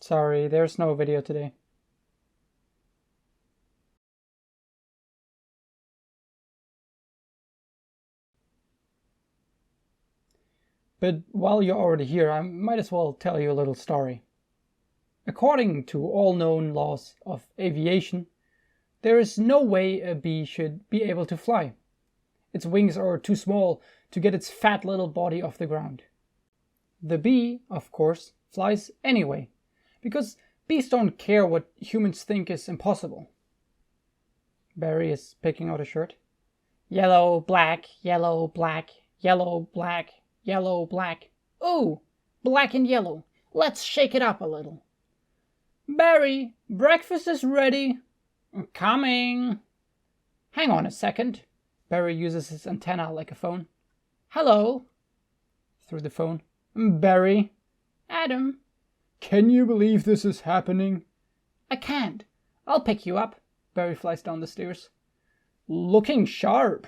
Sorry, there's no video today. But while you're already here, I might as well tell you a little story. According to all known laws of aviation, there is no way a bee should be able to fly. Its wings are too small to get its fat little body off the ground. The bee, of course, flies anyway, because bees don't care what humans think is impossible. Barry is picking out a shirt. Yellow, black, yellow, black, yellow, black, yellow, black. Ooh, black and yellow. Let's shake it up a little. Barry, breakfast is ready. Coming. Hang on a second. Barry uses his antenna like a phone. Hello. Through the phone. Barry. Adam. Can you believe this is happening? I can't. I'll pick you up. Barry flies down the stairs. Looking sharp.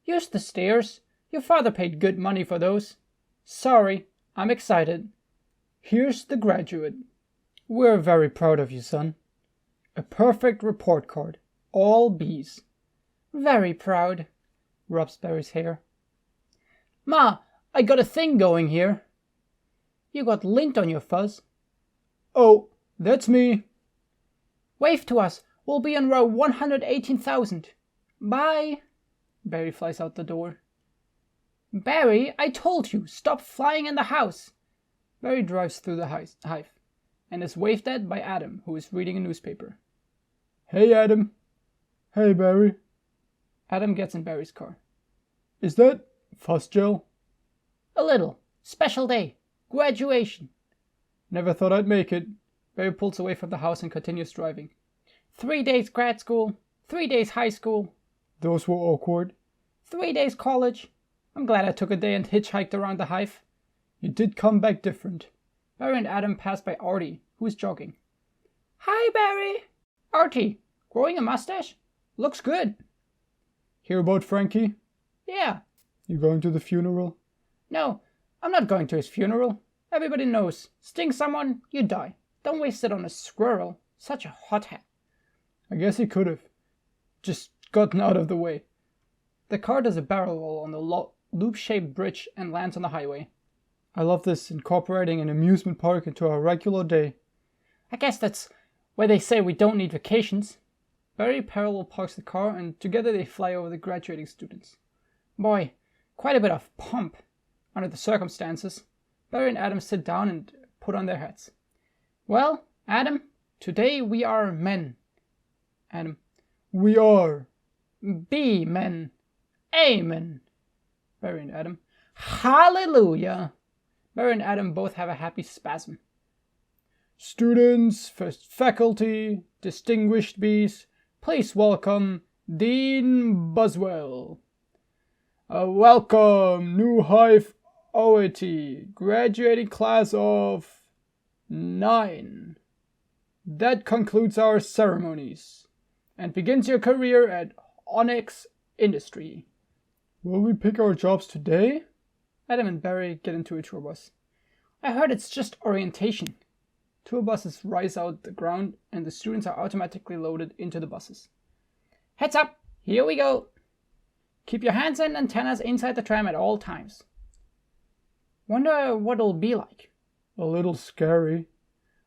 Use the stairs. Your father paid good money for those. Sorry, I'm excited. Here's the graduate. We're very proud of you, son. A perfect report card. All B's. Very proud. Rubs Barry's hair. Ma, I got a thing going here. You got lint on your fuzz. Oh, that's me. Wave to us. We'll be on row 118,000. Bye. Barry flies out the door. Barry, I told you, stop flying in the house. Barry drives through the hive and is waved at by Adam, who is reading a newspaper. Hey, Adam. Hey, Barry. Adam gets in Barry's car. Is that fuzz gel? A little. Special day. Graduation. Never thought I'd make it. Barry pulls away from the house and continues driving. 3 days grad school. 3 days high school. Those were awkward. 3 days college. I'm glad I took a day and hitchhiked around the hive. You did come back different. Barry and Adam pass by Artie, who is jogging. Hi, Barry. Artie, growing a mustache? Looks good. Hear about Frankie? Yeah. You going to the funeral? No, I'm not going to his funeral. Everybody knows. Sting someone, you die. Don't waste it on a squirrel. Such a hothead. I guess he could have. Just gotten out of the way. The car does a barrel roll on the loop-shaped bridge and lands on the highway. I love this, incorporating an amusement park into our regular day. I guess that's why they say we don't need vacations. Barry parallel parks the car and together they fly over the graduating students. Boy, quite a bit of pomp under the circumstances. Barry and Adam sit down and put on their hats. Well, Adam, today we are men. Adam. We are. Be men. Amen. Barry and Adam. Hallelujah. Barry and Adam both have a happy spasm. Students, first faculty, distinguished bees, please welcome Dean Buswell. Welcome, new hive OAT, graduating class of 9. That concludes our ceremonies and begins your career at Onyx Industry. Will we pick our jobs today? Adam and Barry get into a tour bus. I heard it's just orientation. Tour buses rise out the ground and the students are automatically loaded into the buses. Heads up, here we go. Keep your hands and antennas inside the tram at all times. Wonder what it'll be like. A little scary.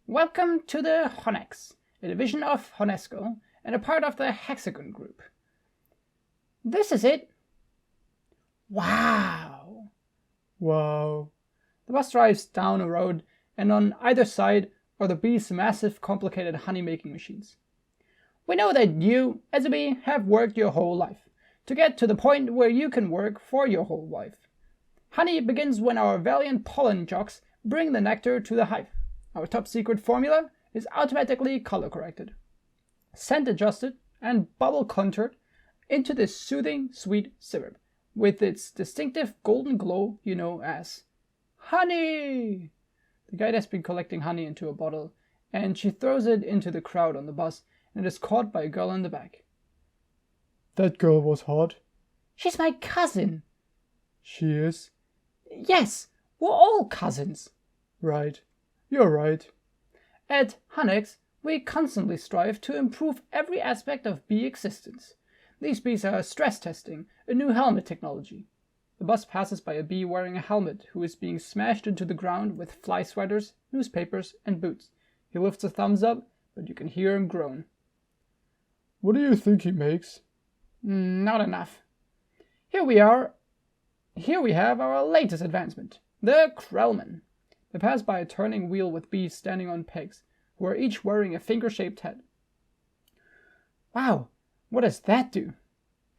Welcome to the Honex, a division of Honesco and a part of the Hexagon Group. This is it. Wow. Wow. The bus drives down a road, and on either side are the bees' massive, complicated honey-making machines. We know that you, as a bee, have worked your whole life, to get to the point where you can work for your whole life. Honey begins when our valiant pollen jocks bring the nectar to the hive. Our top-secret formula is automatically color-corrected, scent-adjusted, and bubble-contoured into this soothing, sweet syrup, with its distinctive golden glow you know as honey. The guide has been collecting honey into a bottle, and she throws it into the crowd on the bus, and is caught by a girl in the back. That girl was hot. She's my cousin. She is? Yes, we're all cousins. Right. You're right. At Hanex, we constantly strive to improve every aspect of bee existence. These bees are stress testing a new helmet technology. The bus passes by a bee wearing a helmet who is being smashed into the ground with fly sweaters, newspapers, and boots. He lifts a thumbs up, but you can hear him groan. What do you think he makes? Not enough. Here we have our latest advancement, the Krellman. They pass by a turning wheel with bees standing on pegs, who are each wearing a finger-shaped hat. Wow, what does that do?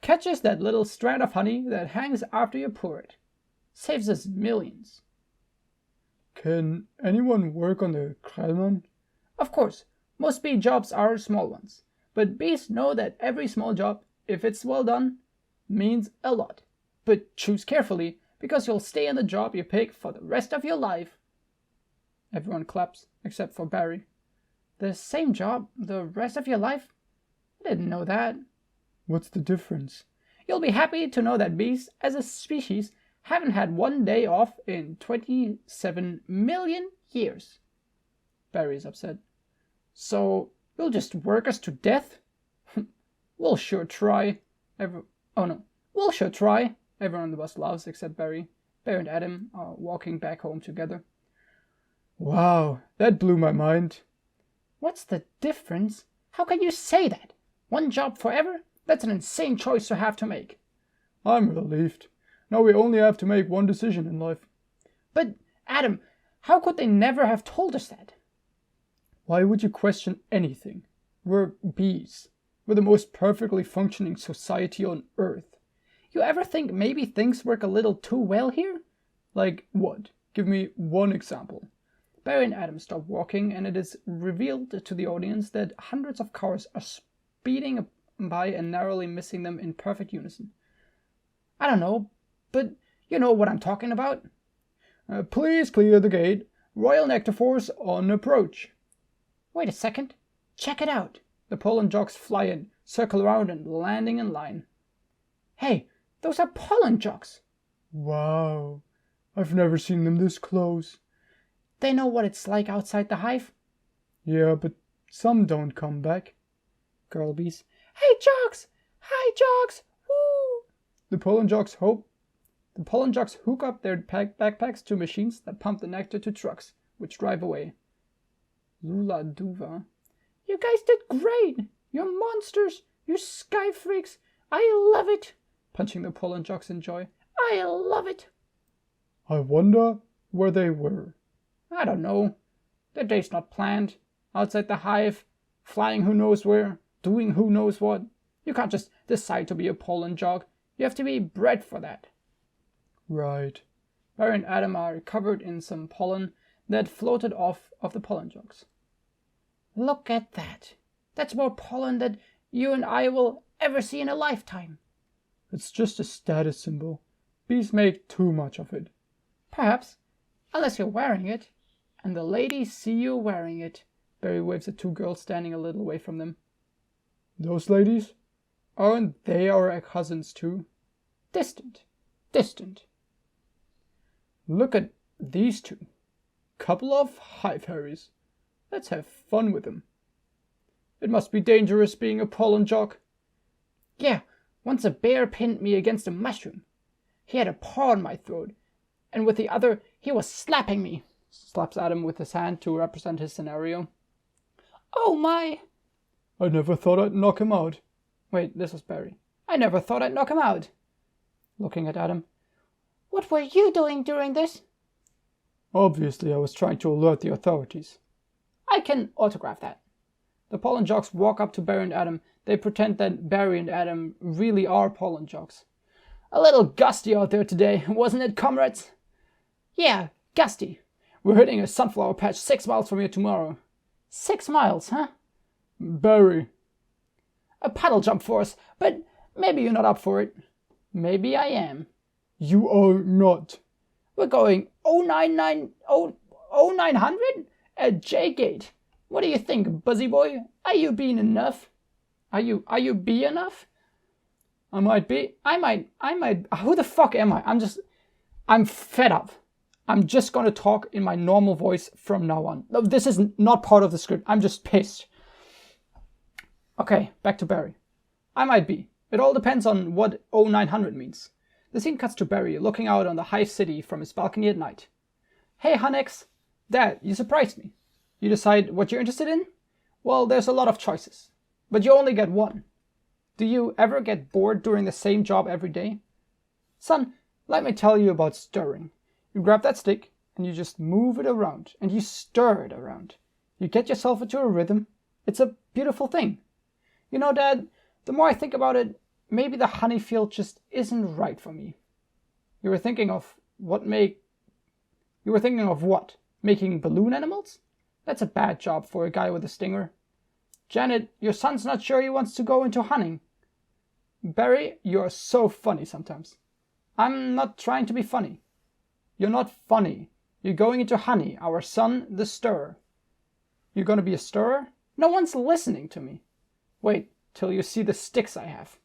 Catches that little strand of honey that hangs after you pour it. Saves us millions. Can anyone work on the Krellman? Of course, most bee jobs are small ones, but bees know that every small job, if it's well done, means a lot. But choose carefully, because you'll stay in the job you pick for the rest of your life. Everyone claps, except for Barry. The same job the rest of your life? I didn't know that. What's the difference? You'll be happy to know that bees, as a species, haven't had one day off in 27 million years. Barry's upset. So, you'll just work us to death? We'll sure try. We'll sure try. Everyone on the bus laughs except Barry. Barry and Adam are walking back home together. Wow, that blew my mind. What's the difference? How can you say that? One job forever? That's an insane choice to have to make. I'm relieved. Now we only have to make one decision in life. But, Adam, how could they never have told us that? Why would you question anything? We're bees. We're the most perfectly functioning society on Earth. You ever think maybe things work a little too well here? Like what? Give me one example. Barry and Adam stop walking, and it is revealed to the audience that hundreds of cars are speeding by and narrowly missing them in perfect unison. I don't know, but you know what I'm talking about. Please clear the gate. Royal Nectar Force on approach. Wait a second. Check it out. The pollen jogs fly in, circle around, and landing in line. Hey, those are pollen jogs. Wow. I've never seen them this close. They know what it's like outside the hive. Yeah, but some don't come back. Girl bees. Hey, jogs! Hi, jogs! Woo! The pollen jogs hook up their backpacks to machines that pump the nectar to trucks, which drive away. Lula Duva. You guys did great! You're monsters! You sky freaks! I love it! Punching the pollen jogs in joy. I love it! I wonder where they were. I don't know. Their day's not planned. Outside the hive, flying who knows where, doing who knows what. You can't just decide to be a pollen jog. You have to be bred for that. Right. Barry and Adam are covered in some pollen that floated off of the pollen jogs. Look at that. That's more pollen than you and I will ever see in a lifetime. It's just a status symbol. Bees make too much of it. Perhaps, unless you're wearing it, and the ladies see you wearing it. Barry waves at two girls standing a little away from them. Those ladies? Aren't they our cousins too? Distant. Look at these two. Couple of hive harriers. Let's have fun with them. It must be dangerous being a pollen jog. Yeah, once a bear pinned me against a mushroom. He had a paw on my throat, and with the other he was slapping me. Slaps Adam with his hand to represent his scenario. Oh my! I never thought I'd knock him out. Wait, this was Barry. I never thought I'd knock him out. Looking at Adam. What were you doing during this? Obviously, I was trying to alert the authorities. I can autograph that. The pollen jogs walk up to Barry and Adam. They pretend that Barry and Adam really are pollen jogs. A little gusty out there today, wasn't it, comrades? Yeah, gusty. We're hitting a sunflower patch 6 miles from here tomorrow. 6 miles, huh? Barry. A paddle jump for us, but maybe you're not up for it. Maybe I am. You are not. We're going 0900 at J-Gate. What do you think, Buzzy Boy? Are you being enough? Are you be enough? I might. Who the fuck am I? I'm fed up. I'm just gonna talk in my normal voice from now on. No, this is not part of the script. I'm just pissed. Okay, back to Barry. I might be. It all depends on what 0900 means. The scene cuts to Barry looking out on the Hive City from his balcony at night. Hey, Hunnex. Dad, you surprised me. You decide what you're interested in? Well, there's a lot of choices. But you only get one. Do you ever get bored doing the same job every day? Son, let me tell you about stirring. You grab that stick and you just move it around and you stir it around. You get yourself into a rhythm. It's a beautiful thing. You know, Dad, the more I think about it, maybe the honey field just isn't right for me. You were thinking of what? Making balloon animals? That's a bad job for a guy with a stinger. Janet, your son's not sure he wants to go into hunting. Barry, you're so funny sometimes. I'm not trying to be funny. You're not funny. You're going into honey, our son, the stirrer. You're gonna be a stirrer? No one's listening to me. Wait till you see the sticks I have.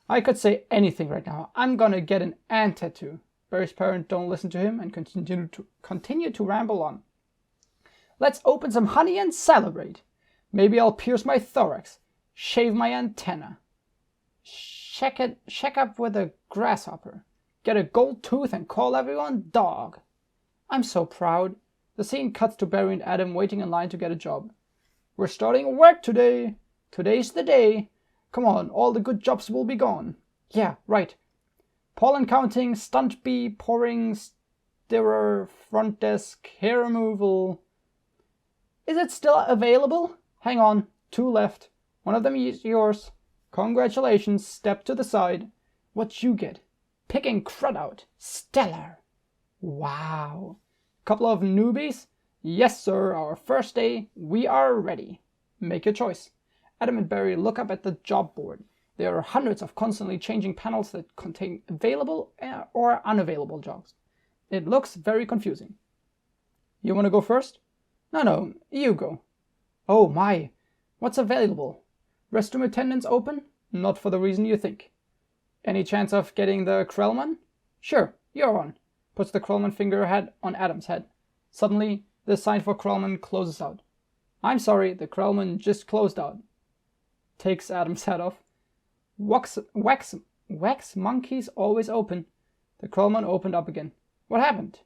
I could say anything right now. I'm gonna get an ant tattoo. Barry's parents don't listen to him and continue to ramble on. Let's open some honey and celebrate. Maybe I'll pierce my thorax, shave my antenna, check up with a grasshopper, get a gold tooth and call everyone dog. I'm so proud. The scene cuts to Barry and Adam waiting in line to get a job. We're starting work today. Today's the day. Come on, all the good jobs will be gone. Yeah, right. Pollen counting, stunt bee, pouring, stirrer, front desk, hair removal. Is it still available? Hang on, 2 left. One of them is yours. Congratulations, step to the side. What you get? Picking crud out. Stellar. Wow. Couple of newbies? Yes, sir, our first day. We are ready. Make your choice. Adam and Barry look up at the job board. There are hundreds of constantly changing panels that contain available or unavailable jobs. It looks very confusing. You want to go first? No, you go. Oh my, what's available? Restroom attendants open? Not for the reason you think. Any chance of getting the Krellman? Sure, you're on. Puts the Krellman finger head on Adam's head. Suddenly, the sign for Krellman closes out. I'm sorry, the Krellman just closed out. Takes Adam's hat off. Wax monkeys always open. The Krellman opened up again. What happened?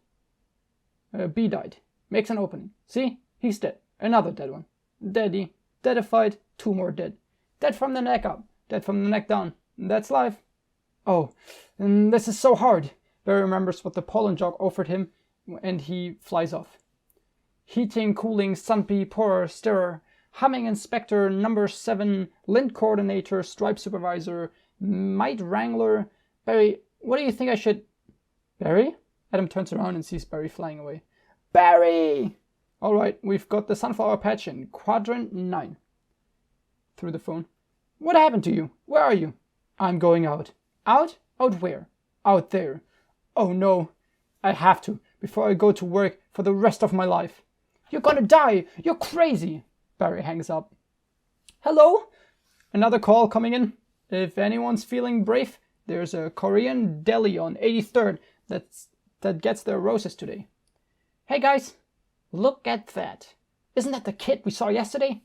Bee died. Makes an opening. See? He's dead. Another dead one. Deady. Deadified. 2 more dead. Dead from the neck up. Dead from the neck down. That's life. Oh, this is so hard. Barry remembers what the pollen jog offered him, and he flies off. Heating, cooling, sunbee, pourer, stirrer, humming inspector, number 7, lint coordinator, stripe supervisor, mite wrangler. Barry, what do you think I should... Barry? Adam turns around and sees Barry flying away. Barry! All right, we've got the sunflower patch in quadrant 9. Through the phone. What happened to you? Where are you? I'm going out. Out? Out where? Out there. Oh no. I have to, before I go to work for the rest of my life. You're gonna die! You're crazy! Barry hangs up. Hello? Another call coming in. If anyone's feeling brave, there's a Korean deli on 83rd that gets their roses today. Hey guys, look at that. Isn't that the kid we saw yesterday?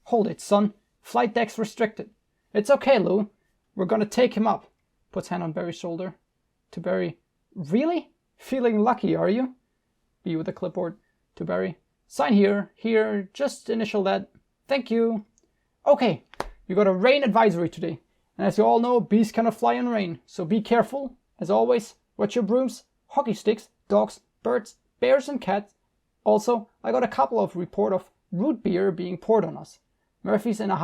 Hold it, son. Flight deck's restricted. It's okay, Lou. We're gonna take him up. Puts hand on Barry's shoulder. To Barry. Really? Feeling lucky, are you? B with a clipboard. To Barry. Sign here. Here. Just initial that. Thank you. Okay. You got a rain advisory today. And as you all know, bees cannot fly in rain. So be careful. As always, watch your brooms, hockey sticks, dogs, birds, bears and cats. Also, I got a couple of report of root beer being poured on us. Murphy's in a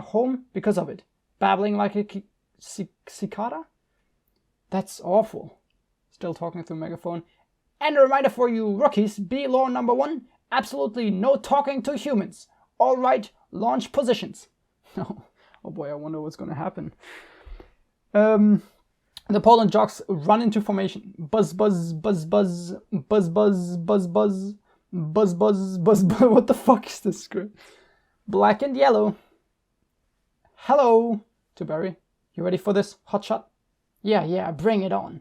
home because of it. Babbling like a cicada? That's awful. Still talking through megaphone. And a reminder for you rookies, B law number 1, absolutely no talking to humans. All right, launch positions. Oh boy, I wonder what's going to happen. The pollen jogs run into formation. Buzz, buzz, buzz, buzz, buzz, buzz, buzz, buzz, buzz, buzz, buzz, buzz. What the fuck is this script? Black and yellow. Hello. To Barry. You ready for this, hotshot? Yeah, bring it on.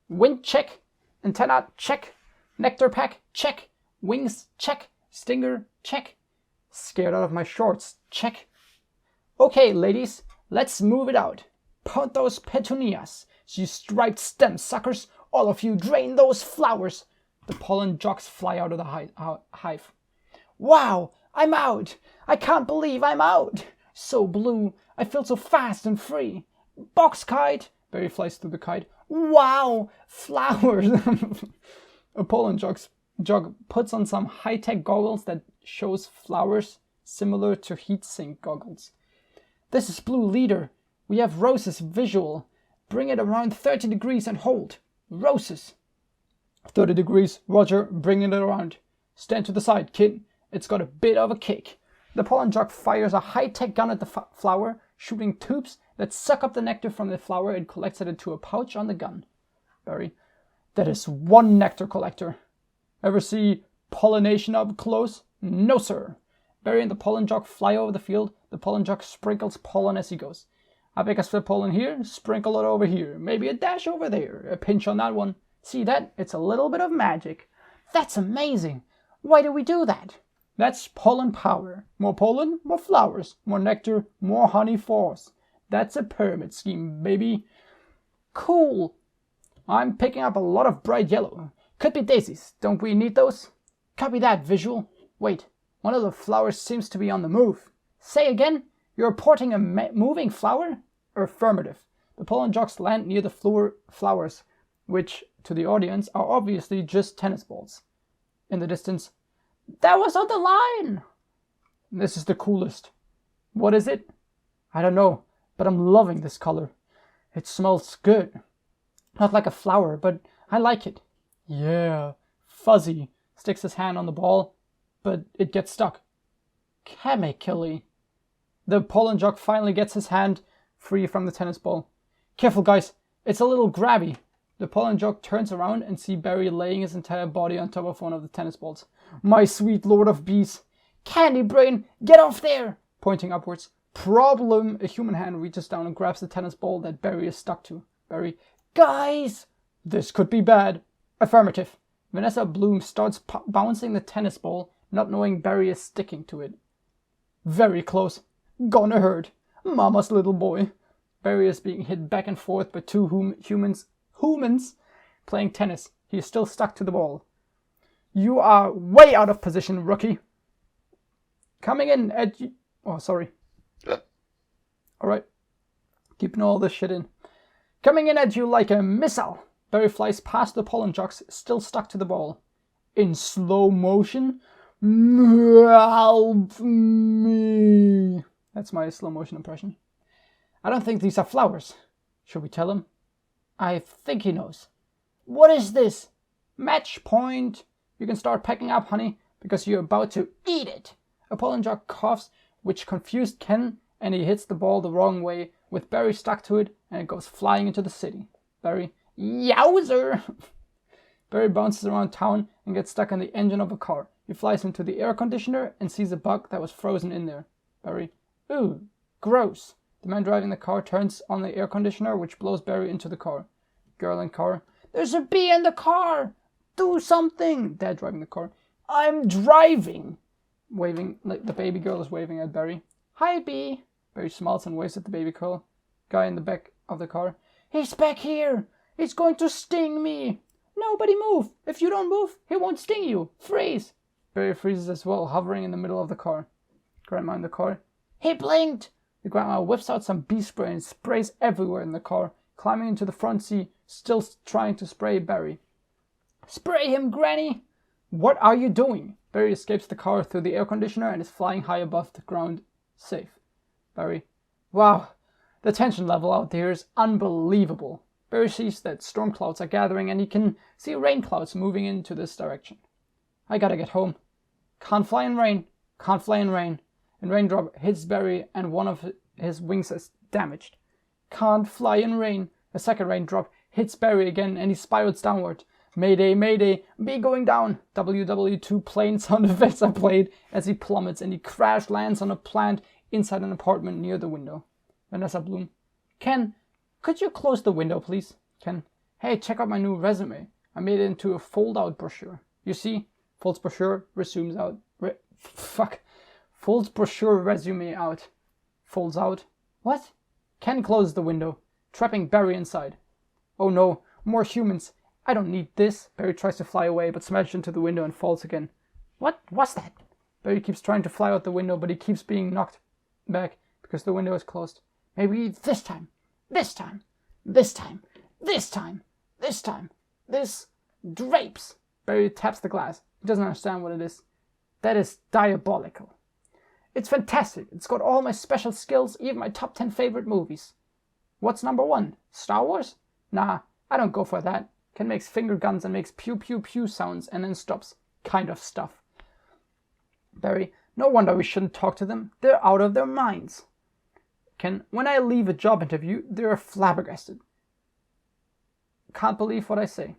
Wind check. Antenna, check. Nectar pack, check. Wings, check. Stinger, check. Scared out of my shorts, check. Okay, ladies, let's move it out. Put those petunias, you striped stem suckers, all of you drain those flowers. The pollen jocks fly out of the hive. Wow, I'm out. I can't believe I'm out. So blue, I feel so fast and free. Box kite. Barry flies through the kite. Wow, flowers. A pollen jog puts on some high-tech goggles that shows flowers similar to heat-sink goggles. This is Blue Leader. We have roses visual. Bring it around 30 degrees and hold. Roses. 30 degrees, Roger, bringing it around. Stand to the side, kid. It's got a bit of a kick. The pollen jug fires a high-tech gun at the flower, shooting tubes that suck up the nectar from the flower and collects it into a pouch on the gun. Barry, that is one nectar collector. Ever see pollination up close? No, sir. Barry and the pollen jug fly over the field. The pollen jug sprinkles pollen as he goes. I pick a split pollen here, sprinkle it over here, maybe a dash over there, a pinch on that one. See that? It's a little bit of magic. That's amazing. Why do we do that? That's pollen power. More pollen, more flowers. More nectar, more honey for us. That's a pyramid scheme, baby. Cool. I'm picking up a lot of bright yellow. Could be daisies. Don't we need those? Copy that, visual. Wait, one of the flowers seems to be on the move. Say again? You're reporting a moving flower? Affirmative. The pollen jogs land near the flowers, which, to the audience, are obviously just tennis balls. In the distance, that was on the line! This is the coolest. What is it? I don't know, but I'm loving this color. It smells good. Not like a flower, but I like it. Yeah, Fuzzy sticks his hand on the ball, but it gets stuck. Chemically. The pollen jug finally gets his hand free from the tennis ball. Careful, guys, it's a little grabby. The pollen jug turns around and sees Barry laying his entire body on top of one of the tennis balls. My sweet lord of bees. Candy brain, get off there! Pointing upwards. Problem. A human hand reaches down and grabs the tennis ball that Barry is stuck to. Barry. Guys! This could be bad. Affirmative. Vanessa Bloom starts bouncing the tennis ball, not knowing Barry is sticking to it. Very close. Gonna hurt. Mama's little boy. Barry is being hit back and forth by two humans playing tennis. He is still stuck to the ball. You are way out of position, rookie. Coming in at you. Oh, sorry. Alright. Keeping all this shit in. Coming in at you like a missile. Barry flies past the pollen jugs, still stuck to the ball. In slow motion. Help me. That's my slow motion impression. I don't think these are flowers. Should we tell him? I think he knows. What is this? Match point. You can start packing up, honey, because you're about to eat it. A pollen jug coughs, which confused Ken, and he hits the ball the wrong way, with Barry stuck to it, and it goes flying into the city. Barry, yowzer! Barry bounces around town and gets stuck in the engine of a car. He flies into the air conditioner and sees a bug that was frozen in there. Barry, ooh, gross. The man driving the car turns on the air conditioner, which blows Barry into the car. Girl in car, there's a bee in the car! Do something! Dad driving the car. I'm driving! Waving, like the baby girl is waving at Barry. Hi, bee! Barry smiles and waves at the baby girl. Guy in the back of the car. He's back here! He's going to sting me! Nobody move! If you don't move, he won't sting you! Freeze! Barry freezes as well, hovering in the middle of the car. Grandma in the car. He blinked! The grandma whips out some bee spray and sprays everywhere in the car, climbing into the front seat, still trying to spray Barry. Spray him, Granny! What are you doing? Barry escapes the car through the air conditioner and is flying high above the ground, safe. Barry. Wow, the tension level out there is unbelievable. Barry sees that storm clouds are gathering and he can see rain clouds moving into this direction. I gotta get home. Can't fly in rain. Can't fly in rain. And raindrop hits Barry and one of his wings is damaged. Can't fly in rain. A second raindrop hits Barry again and he spirals downward. Mayday, mayday, bee going down. WW2 plane sound effects are played as he plummets and he crash lands on a plant inside an apartment near the window. Vanessa Bloom. Ken, could you close the window, please? Ken. Hey, check out my new resume. I made it into a fold-out brochure. You see, folds brochure, resumes out. Folds brochure resume out. Folds out. What? Ken closes the window, trapping Barry inside. Oh no, more humans. I don't need this. Barry tries to fly away, but smashes into the window and falls again. What was that? Barry keeps trying to fly out the window, but he keeps being knocked back because the window is closed. Maybe this time. This time. This time. This time. This time. This drapes. Barry taps the glass. He doesn't understand what it is. That is diabolical. It's fantastic. It's got all my special skills, even my top 10 favorite movies. What's number 1? Star Wars? Nah, I don't go for that. Ken makes finger guns and makes pew pew pew sounds and then stops. Kind of stuff. Barry, no wonder we shouldn't talk to them. They're out of their minds. Ken, when I leave a job interview, they're flabbergasted. Can't believe what I say.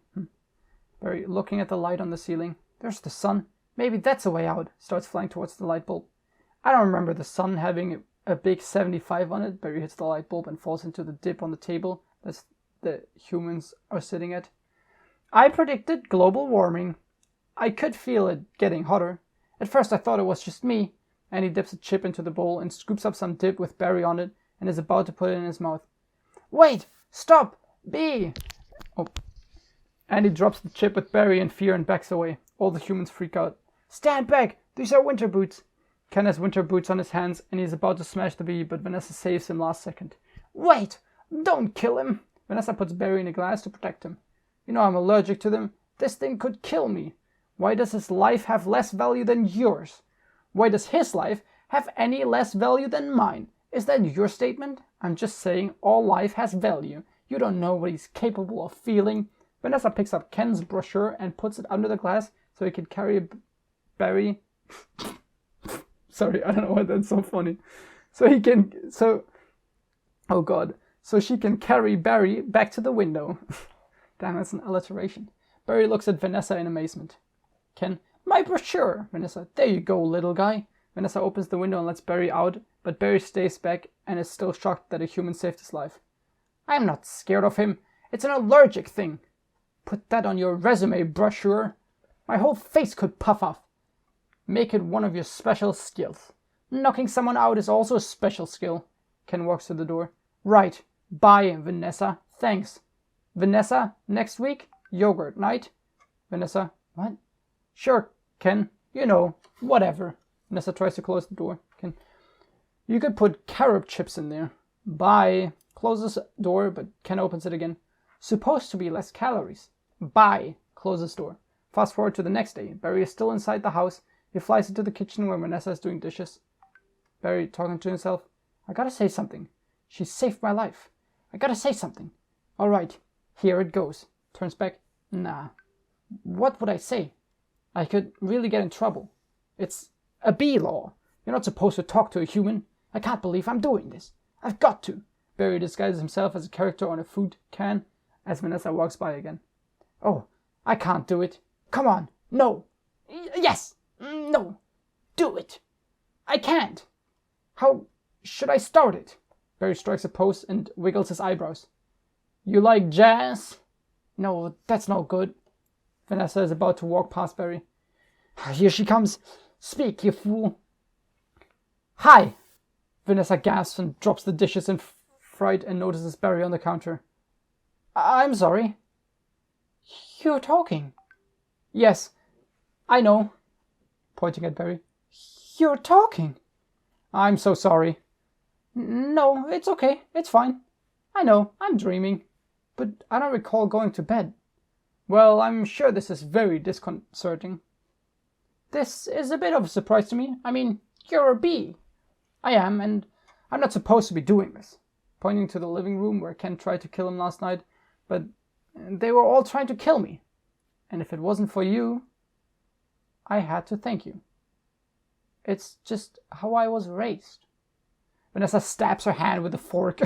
Barry, looking at the light on the ceiling. There's the sun. Maybe that's a way out. Starts flying towards the light bulb. I don't remember the sun having a big 75 on it. Barry hits the light bulb and falls into the dip on the table that the humans are sitting at. I predicted global warming. I could feel it getting hotter. At first I thought it was just me. And he dips a chip into the bowl and scoops up some dip with Barry on it and is about to put it in his mouth. Wait! Stop! B! Oh. And he drops the chip with Barry in fear and backs away. All the humans freak out. Stand back! These are winter boots! Ken has winter boots on his hands and he's about to smash the bee, but Vanessa saves him last second. Wait! Don't kill him! Vanessa puts Barry in a glass to protect him. You know I'm allergic to them. This thing could kill me. Why does his life have less value than yours? Why does his life have any less value than mine? Is that your statement? I'm just saying all life has value. You don't know what he's capable of feeling. Vanessa picks up Ken's brochure and puts it under the glass so he can carry Barry. Sorry, I don't know why that's so funny. So she can carry Barry back to the window. Damn, that's an alliteration. Barry looks at Vanessa in amazement. Ken, my brochure! Vanessa, there you go, little guy. Vanessa opens the window and lets Barry out, but Barry stays back and is still shocked that a human saved his life. I'm not scared of him. It's an allergic thing. Put that on your resume, brochure. My whole face could puff off. Make it one of your special skills. Knocking someone out is also a special skill. Ken walks to the door. Right. Bye, Vanessa. Thanks. Vanessa, next week, yogurt night. Vanessa, what? Sure, Ken. You know, whatever. Vanessa tries to close the door. Ken, you could put carob chips in there. Bye. Closes door, but Ken opens it again. Supposed to be less calories. Bye. Closes door. Fast forward to the next day. Barry is still inside the house. He flies into the kitchen where Vanessa is doing dishes. Barry talking to himself. I gotta say something. She saved my life. I gotta say something. All right, here it goes. Turns back. Nah. What would I say? I could really get in trouble. It's a bee law. You're not supposed to talk to a human. I can't believe I'm doing this. I've got to. Barry disguises himself as a character on a food can as Vanessa walks by again. Oh, I can't do it. Come on. No. Yes. No. Do it. I can't. How should I start it? Barry strikes a pose and wiggles his eyebrows. You like jazz? No, that's no good. Vanessa is about to walk past Barry. Here she comes. Speak, you fool. Hi. Vanessa gasps and drops the dishes in fright and notices Barry on the counter. I'm sorry. You're talking. Yes, I know. Pointing at Barry. You're talking. I'm so sorry. No, it's okay. It's fine. I know, I'm dreaming. But I don't recall going to bed. Well, I'm sure this is very disconcerting. This is a bit of a surprise to me. I mean, you're a bee. I am, and I'm not supposed to be doing this. Pointing to the living room where Ken tried to kill him last night, but they were all trying to kill me. And if it wasn't for you, I had to thank you. It's just how I was raised. Vanessa stabs her hand with a fork.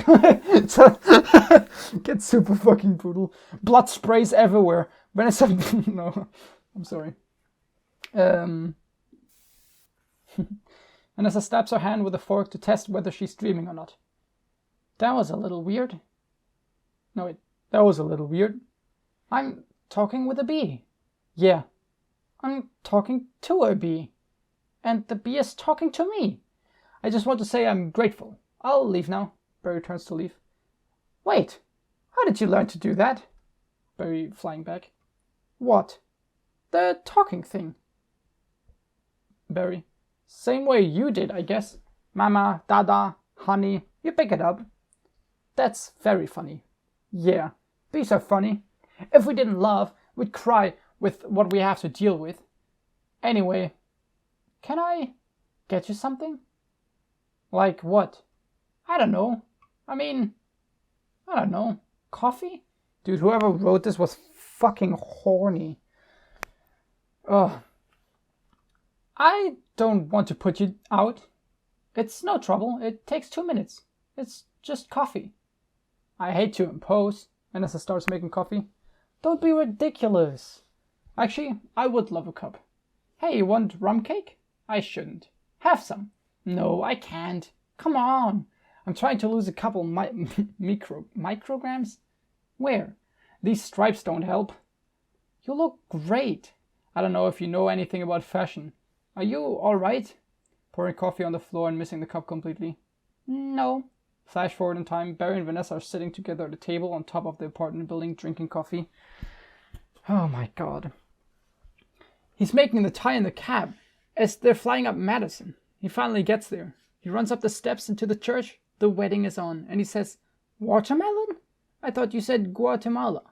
Gets super fucking brutal. Blood sprays everywhere. Vanessa... No, I'm sorry. Vanessa stabs her hand with a fork to test whether she's dreaming or not. That was a little weird. No, wait. That was a little weird. I'm talking with a bee. Yeah, I'm talking to a bee. And the bee is talking to me. I just want to say I'm grateful. I'll leave now. Barry turns to leave. Wait, how did you learn to do that? Barry flying back. What? The talking thing. Barry. Same way you did, I guess. Mama, Dada, honey, you pick it up. That's very funny. Yeah, bees are funny. If we didn't laugh, we'd cry with what we have to deal with. Anyway, can I get you something? Like what? I don't know. I don't know. Coffee? Dude, whoever wrote this was fucking horny. Ugh. I don't want to put you out. It's no trouble. It takes 2 minutes. It's just coffee. I hate to impose. Vanessa starts making coffee. Don't be ridiculous. Actually, I would love a cup. Hey, you want rum cake? I shouldn't. Have some. No, I can't. Come on. I'm trying to lose a couple micrograms. Where? These stripes don't help. You look great. I don't know if you know anything about fashion. Are you alright? Pouring coffee on the floor and missing the cup completely. No. Flash forward in time, Barry and Vanessa are sitting together at a table on top of the apartment building drinking coffee. Oh my god. He's making the tie in the cab as they're flying up Madison. He finally gets there. He runs up the steps into the church. The wedding is on, and he says, Watermelon? I thought you said Guatemala.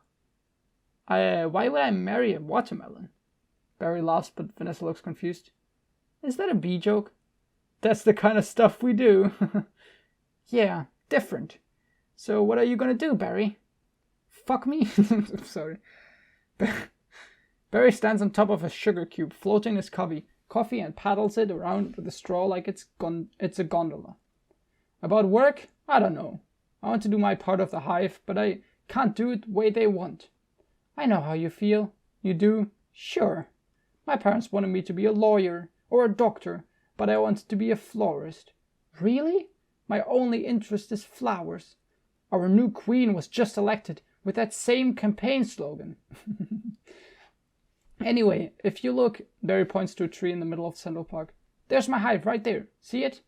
Why would I marry a watermelon? Barry laughs, but Vanessa looks confused. Is that a bee joke? That's the kind of stuff we do. Yeah, different. So what are you gonna do, Barry? Fuck me? Sorry. Barry stands on top of a sugar cube, floating his coffee and paddles it around with a straw like it's a gondola. About work? I don't know. I want to do my part of the hive, but I can't do it the way they want. I know how you feel. You do? Sure. My parents wanted me to be a lawyer or a doctor, but I wanted to be a florist. Really? My only interest is flowers. Our new queen was just elected with that same campaign slogan. Anyway, if you look, Barry points to a tree in the middle of Central Park. There's my hive right there. See it?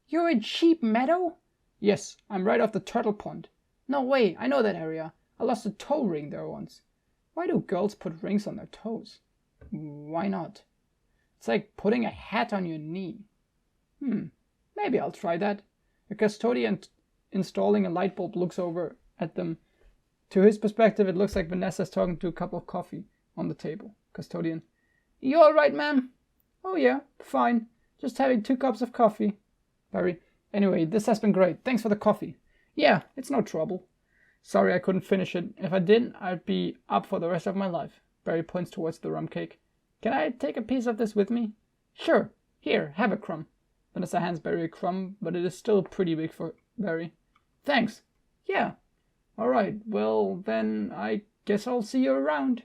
You're in Sheep Meadow? Yes, I'm right off the turtle pond. No way, I know that area. I lost a toe ring there once. Why do girls put rings on their toes? Why not? It's like putting a hat on your knee. Maybe I'll try that. A custodian installing a light bulb looks over at them. To his perspective, it looks like Vanessa's talking to a cup of coffee on the table. Custodian. You alright, ma'am? Oh yeah, fine. Just having 2 cups of coffee. Barry. Anyway, this has been great. Thanks for the coffee. Yeah, it's no trouble. Sorry I couldn't finish it. If I did, I'd be up for the rest of my life. Barry points towards the rum cake. Can I take a piece of this with me? Sure. Here, have a crumb. Vanessa hands Barry a crumb, but it is still pretty big for Barry. Thanks. Yeah. Alright, well then I guess I'll see you around.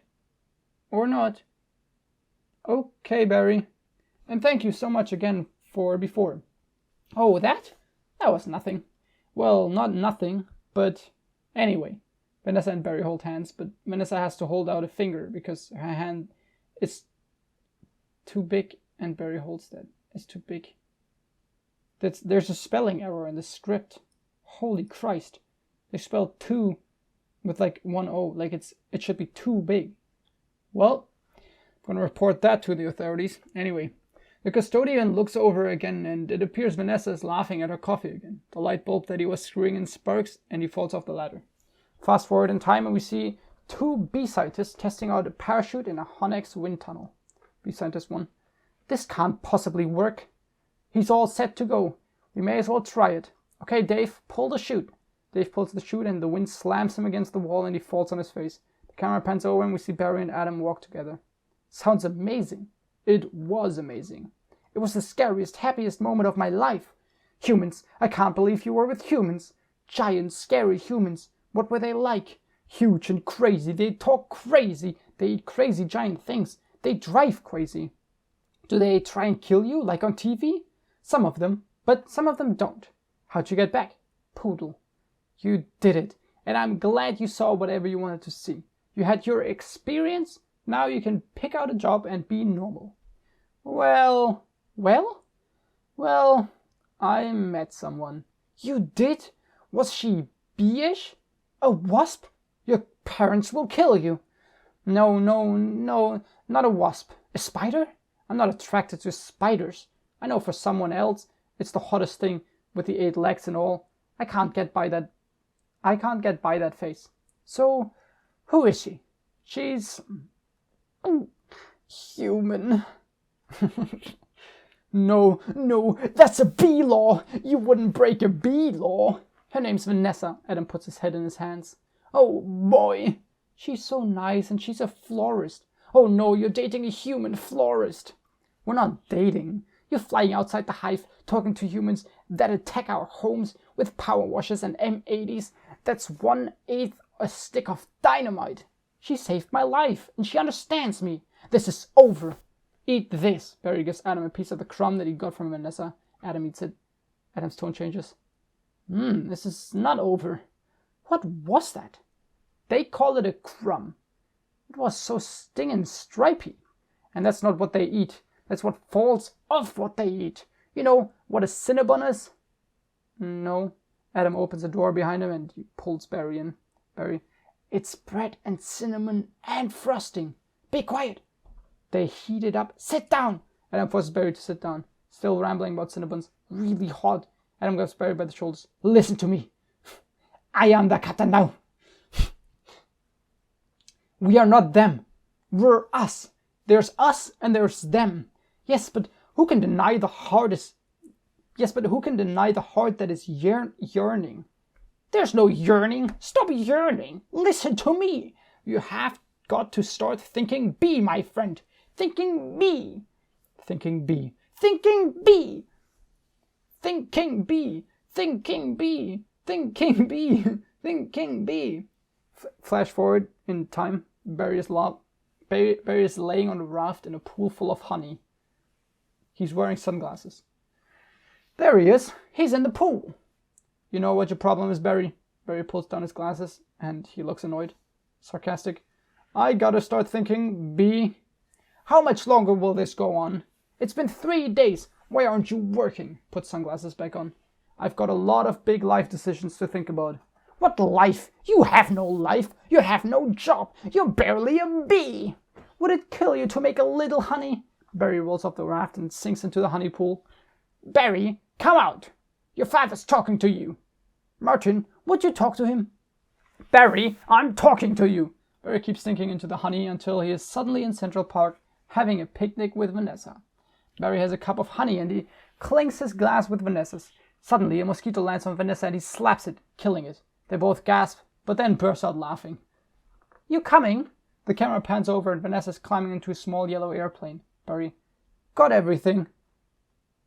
Or not. Okay, Barry. And thank you so much again for before. Oh, that? That was nothing. Well, not nothing, but anyway. Vanessa and Barry hold hands, but Vanessa has to hold out a finger because her hand is too big and Barry holds that. It's too big. There's a spelling error in the script. Holy Christ. They spelled two with like 1 O. Like it should be too big. Well, I'm going to report that to the authorities. Anyway, the custodian looks over again and it appears Vanessa is laughing at her coffee again. The light bulb that he was screwing in sparks and he falls off the ladder. Fast forward in time and we see 2 bee scientists testing out a parachute in a Honex wind tunnel. Bee scientist 1. This can't possibly work. He's all set to go. We may as well try it. Okay, Dave, pull the chute. Dave pulls the chute and the wind slams him against the wall and he falls on his face. The camera pans over and we see Barry and Adam walk together. Sounds amazing. It was amazing. It was the scariest, happiest moment of my life. Humans. I can't believe you were with humans. Giant, scary humans. What were they like? Huge and crazy. They talk crazy. They eat crazy giant things. They drive crazy. Do they try and kill you like on TV? Some of them, but some of them don't. How'd you get back? Poodle. You did it, and I'm glad you saw whatever you wanted to see. You had your experience, now you can pick out a job and be normal. Well, I met someone. You did? Was she bee-ish? A wasp? Your parents will kill you. No, not a wasp. A spider? I'm not attracted to spiders. I know for someone else, it's the hottest thing with the 8 legs and all. I can't get by that face. So, who is she? She's human. No, that's a bee law. You wouldn't break a bee law. Her name's Vanessa. Adam puts his head in his hands. Oh boy, she's so nice and she's a florist. Oh no, you're dating a human florist. We're not dating. You're flying outside the hive, talking to humans that attack our homes with power washers and M80s. That's 1/8 a stick of dynamite. She saved my life, and she understands me. This is over. Eat this. Barry gives Adam a piece of the crumb that he got from Vanessa. Adam eats it. Adam's tone changes. This is not over. What was that? They call it a crumb. It was so stinging stripy. And that's not what they eat. That's what falls off what they eat. You know what a Cinnabon is? No. Adam opens the door behind him and he pulls Barry in. Barry, it's bread and cinnamon and frosting. Be quiet. They heat it up. Sit down. Adam forces Barry to sit down. Still rambling about Cinnabons. Really hot. Adam grabs Barry by the shoulders. Listen to me. I am the captain now. We are not them. We're us. There's us and there's them. Yes, but who can deny the heart that is yearning? There's no yearning. Stop yearning. Listen to me. You have got to start thinking B, my friend. Thinking B. Thinking B. Thinking B. Thinking B. Thinking B. Thinking B. Thinking B. Flash forward in time. Barry is laying on a raft in a pool full of honey. He's wearing sunglasses. There he is. He's in the pool. You know what your problem is, Barry? Barry pulls down his glasses and he looks annoyed, sarcastic. I gotta start thinking, B. How much longer will this go on? It's been 3 days. Why aren't you working? Put sunglasses back on. I've got a lot of big life decisions to think about. What life? You have no life. You have no job. You're barely a bee. Would it kill you to make a little honey? Barry rolls off the raft and sinks into the honey pool. Barry, come out. Your father's talking to you. Martin, would you talk to him? Barry, I'm talking to you. Barry keeps sinking into the honey until he is suddenly in Central Park having a picnic with Vanessa. Barry has a cup of honey and he clinks his glass with Vanessa's. Suddenly, a mosquito lands on Vanessa and he slaps it, killing it. They both gasp, but then burst out laughing. You coming? The camera pans over and Vanessa's climbing into a small yellow airplane. Barry, got everything.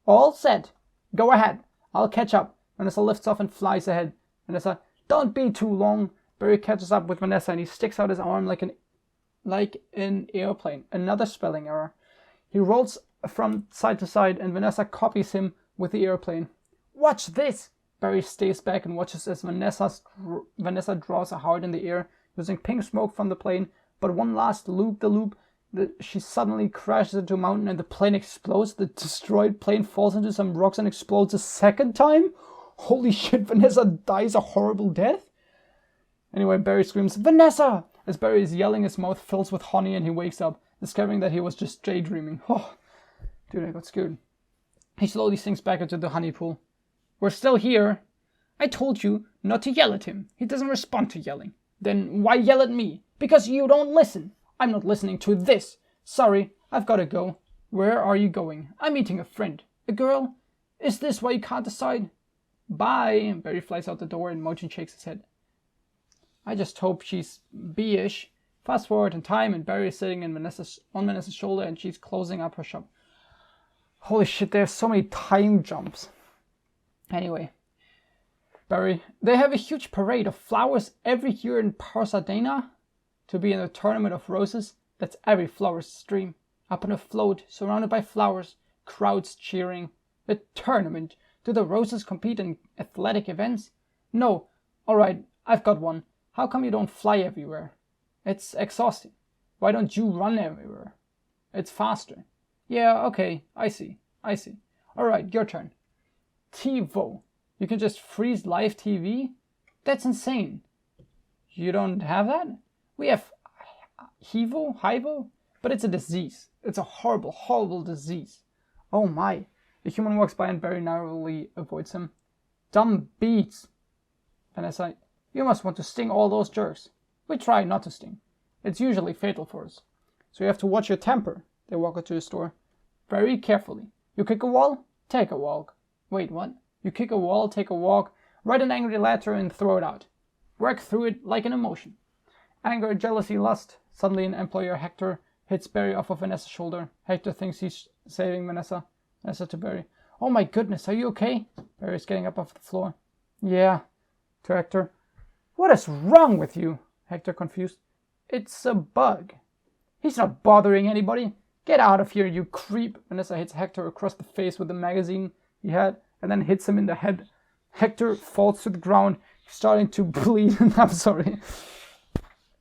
All set. Go ahead. I'll catch up. Vanessa lifts off and flies ahead. Vanessa, don't be too long. Barry catches up with Vanessa and he sticks out his arm like an airplane. Another spelling error. He rolls from side to side and Vanessa copies him with the airplane. Watch this! Barry stays back and watches as Vanessa draws a heart in the air using pink smoke from the plane, but one last loop, she suddenly crashes into a mountain and the plane explodes. The destroyed plane falls into some rocks and explodes a second time? Holy shit, Vanessa dies a horrible death? Anyway, Barry screams, Vanessa! As Barry is yelling, his mouth fills with honey and he wakes up, discovering that he was just daydreaming. Oh, dude, I got scared. He slowly sinks back into the honey pool. We're still here. I told you not to yell at him. He doesn't respond to yelling. Then why yell at me? Because you don't listen. I'm not listening to this. Sorry, I've got to go. Where are you going? I'm meeting a friend. A girl? Is this why you can't decide? Bye. Barry flies out the door and Martin shakes his head. I just hope she's bee-ish. Fast forward in time and Barry is sitting on Vanessa's shoulder and she's closing up her shop. Holy shit, there's so many time jumps. Anyway, Barry, they have a huge parade of flowers every year in Pasadena. To be in a tournament of roses, that's every florist's dream. Up on a float, surrounded by flowers, crowds cheering. A tournament? Do the roses compete in athletic events? No. Alright, I've got one. How come you don't fly everywhere? It's exhausting. Why don't you run everywhere? It's faster. Yeah, okay, I see. Alright, your turn. TiVo. You can just freeze live TV? That's insane. You don't have that? We have HIVO, but it's a disease. It's a horrible, horrible disease. Oh my. The human walks by and Barry narrowly avoids him. Dumb beats. Vanessa, you must want to sting all those jerks. We try not to sting. It's usually fatal for us. So you have to watch your temper. They walk into the store. Very carefully. You kick a wall? Take a walk. Wait, what? You kick a wall, take a walk, write an angry letter and throw it out. Work through it like an emotion. Anger, jealousy, lust. Suddenly an employer, Hector, hits Barry off of Vanessa's shoulder. Hector thinks he's saving Vanessa. Vanessa to Barry. Oh my goodness, are you okay? Barry's getting up off the floor. Yeah. To Hector. What is wrong with you? Hector confused. It's a bug. He's not bothering anybody. Get out of here, you creep. Vanessa hits Hector across the face with the magazine he had and then hits him in the head. Hector falls to the ground, starting to bleed. I'm sorry.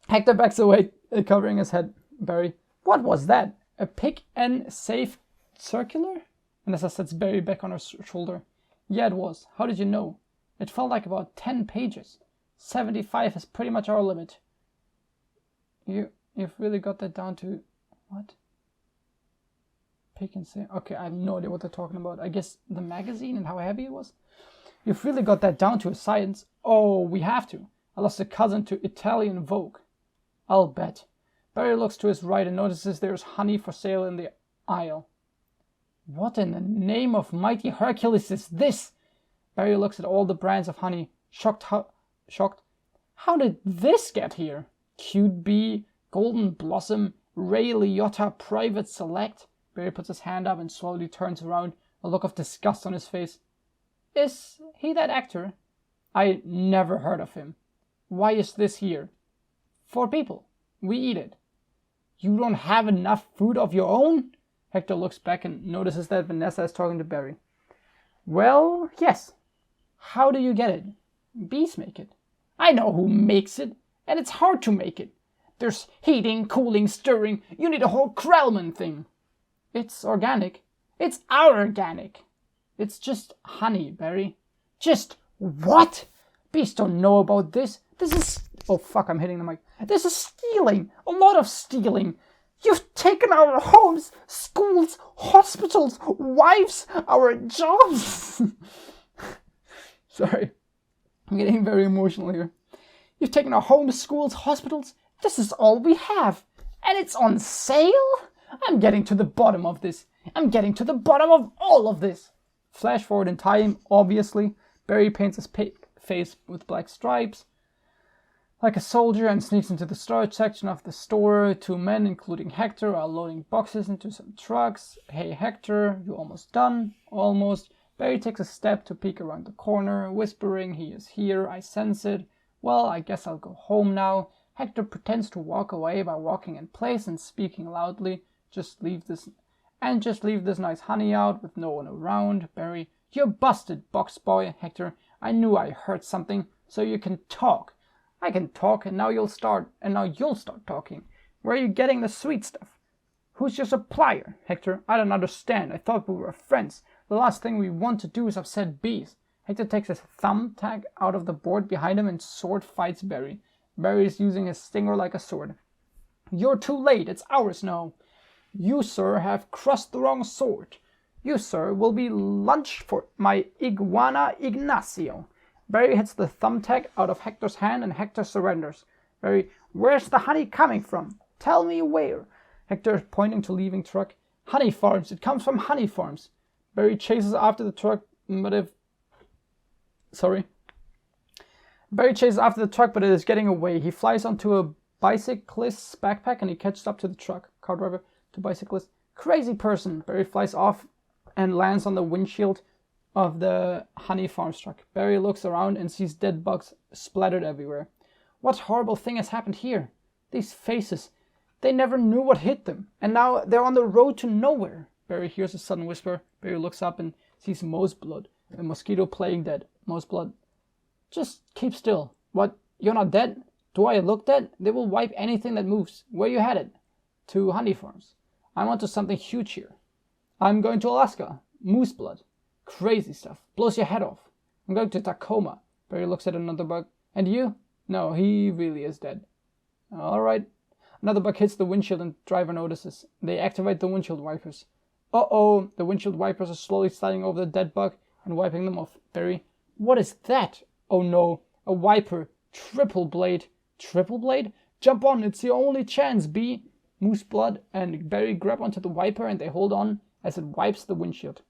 Hector backs away, covering his head. Barry, what was that? A pick and save circular? Vanessa sets Barry back on her shoulder. Yeah, it was. How did you know? It felt like about 10 pages. 75 is pretty much our limit. You've really got that down to... What? Pick and save... Okay, I have no idea what they're talking about. I guess the magazine and how heavy it was? You've really got that down to a science. Oh, we have to. I lost a cousin to Italian Vogue. I'll bet. Barry looks to his right and notices there's honey for sale in the aisle. What in the name of mighty Hercules is this? Barry looks at all the brands of honey, shocked. How did this get here? Cute Bee, Golden Blossom, Ray Liotta Private Select. Barry puts his hand up and slowly turns around, a look of disgust on his face. Is he that actor? I never heard of him. Why is this here? For people. We eat it. You don't have enough food of your own? Hector looks back and notices that Vanessa is talking to Barry. Well, yes. How do you get it? Bees make it. I know who makes it, and it's hard to make it. There's heating, cooling, stirring. You need a whole Krellman thing. It's organic. It's our organic. It's just honey, Barry. Just what? Bees don't know about this. This is... Oh, fuck, I'm hitting the mic. This is stealing. A lot of stealing. You've taken our homes, schools, hospitals, wives, our jobs. Sorry. I'm getting very emotional here. You've taken our homes, schools, hospitals. This is all we have. And it's on sale? I'm getting to the bottom of this. I'm getting to the bottom of all of this. Flash forward in time, obviously. Barry paints his face with black stripes like a soldier and sneaks into the storage section of the store. Two men, including Hector, are loading boxes into some trucks. Hey Hector, you almost done? Almost. Barry takes a step to peek around the corner, whispering, he is here, I sense it. Well, I guess I'll go home now. Hector pretends to walk away by walking in place and speaking loudly. Just leave this nice honey out with no one around. Barry, you're busted, box boy. Hector, I knew I heard something, so you can talk. I can talk, and now you'll start talking. Where are you getting the sweet stuff? Who's your supplier? Hector, I don't understand. I thought we were friends. The last thing we want to do is upset bees. Hector takes his thumbtack out of the board behind him and sword fights Barry. Barry is using his stinger like a sword. You're too late. It's ours now. You, sir, have crossed the wrong sword. You, sir, will be lunch for my iguana Ignacio. Barry hits the thumbtack out of Hector's hand and Hector surrenders. Barry, where's the honey coming from? Tell me where. Hector is pointing to leaving truck. Honey farms. It comes from honey farms. Barry chases after the truck, but it is getting away. He flies onto a bicyclist's backpack and he catches up to the truck. Car driver to bicyclist. Crazy person. Barry flies off and lands on the windshield of the honey farm truck. Barry looks around and sees dead bugs splattered everywhere. What horrible thing has happened here? These faces. They never knew what hit them, and now they're on the road to nowhere. Barry hears a sudden whisper. Barry looks up and sees Moe's blood. A mosquito playing dead. Moe's blood. Just keep still. What? You're not dead? Do I look dead? They will wipe anything that moves. Where you headed? To honey farms. I'm onto something huge here. I'm going to Alaska. Moose blood. Crazy stuff. Blows your head off. I'm going to Tacoma. Barry looks at another bug. And you? No, he really is dead. Alright. Another bug hits the windshield and driver notices. They activate the windshield wipers. Uh-oh, the windshield wipers are slowly sliding over the dead bug and wiping them off. Barry, what is that? Oh no, a wiper. Triple blade. Triple blade? Jump on, it's your only chance, B. Moose blood and Barry grab onto the wiper and they hold on as it wipes the windshield.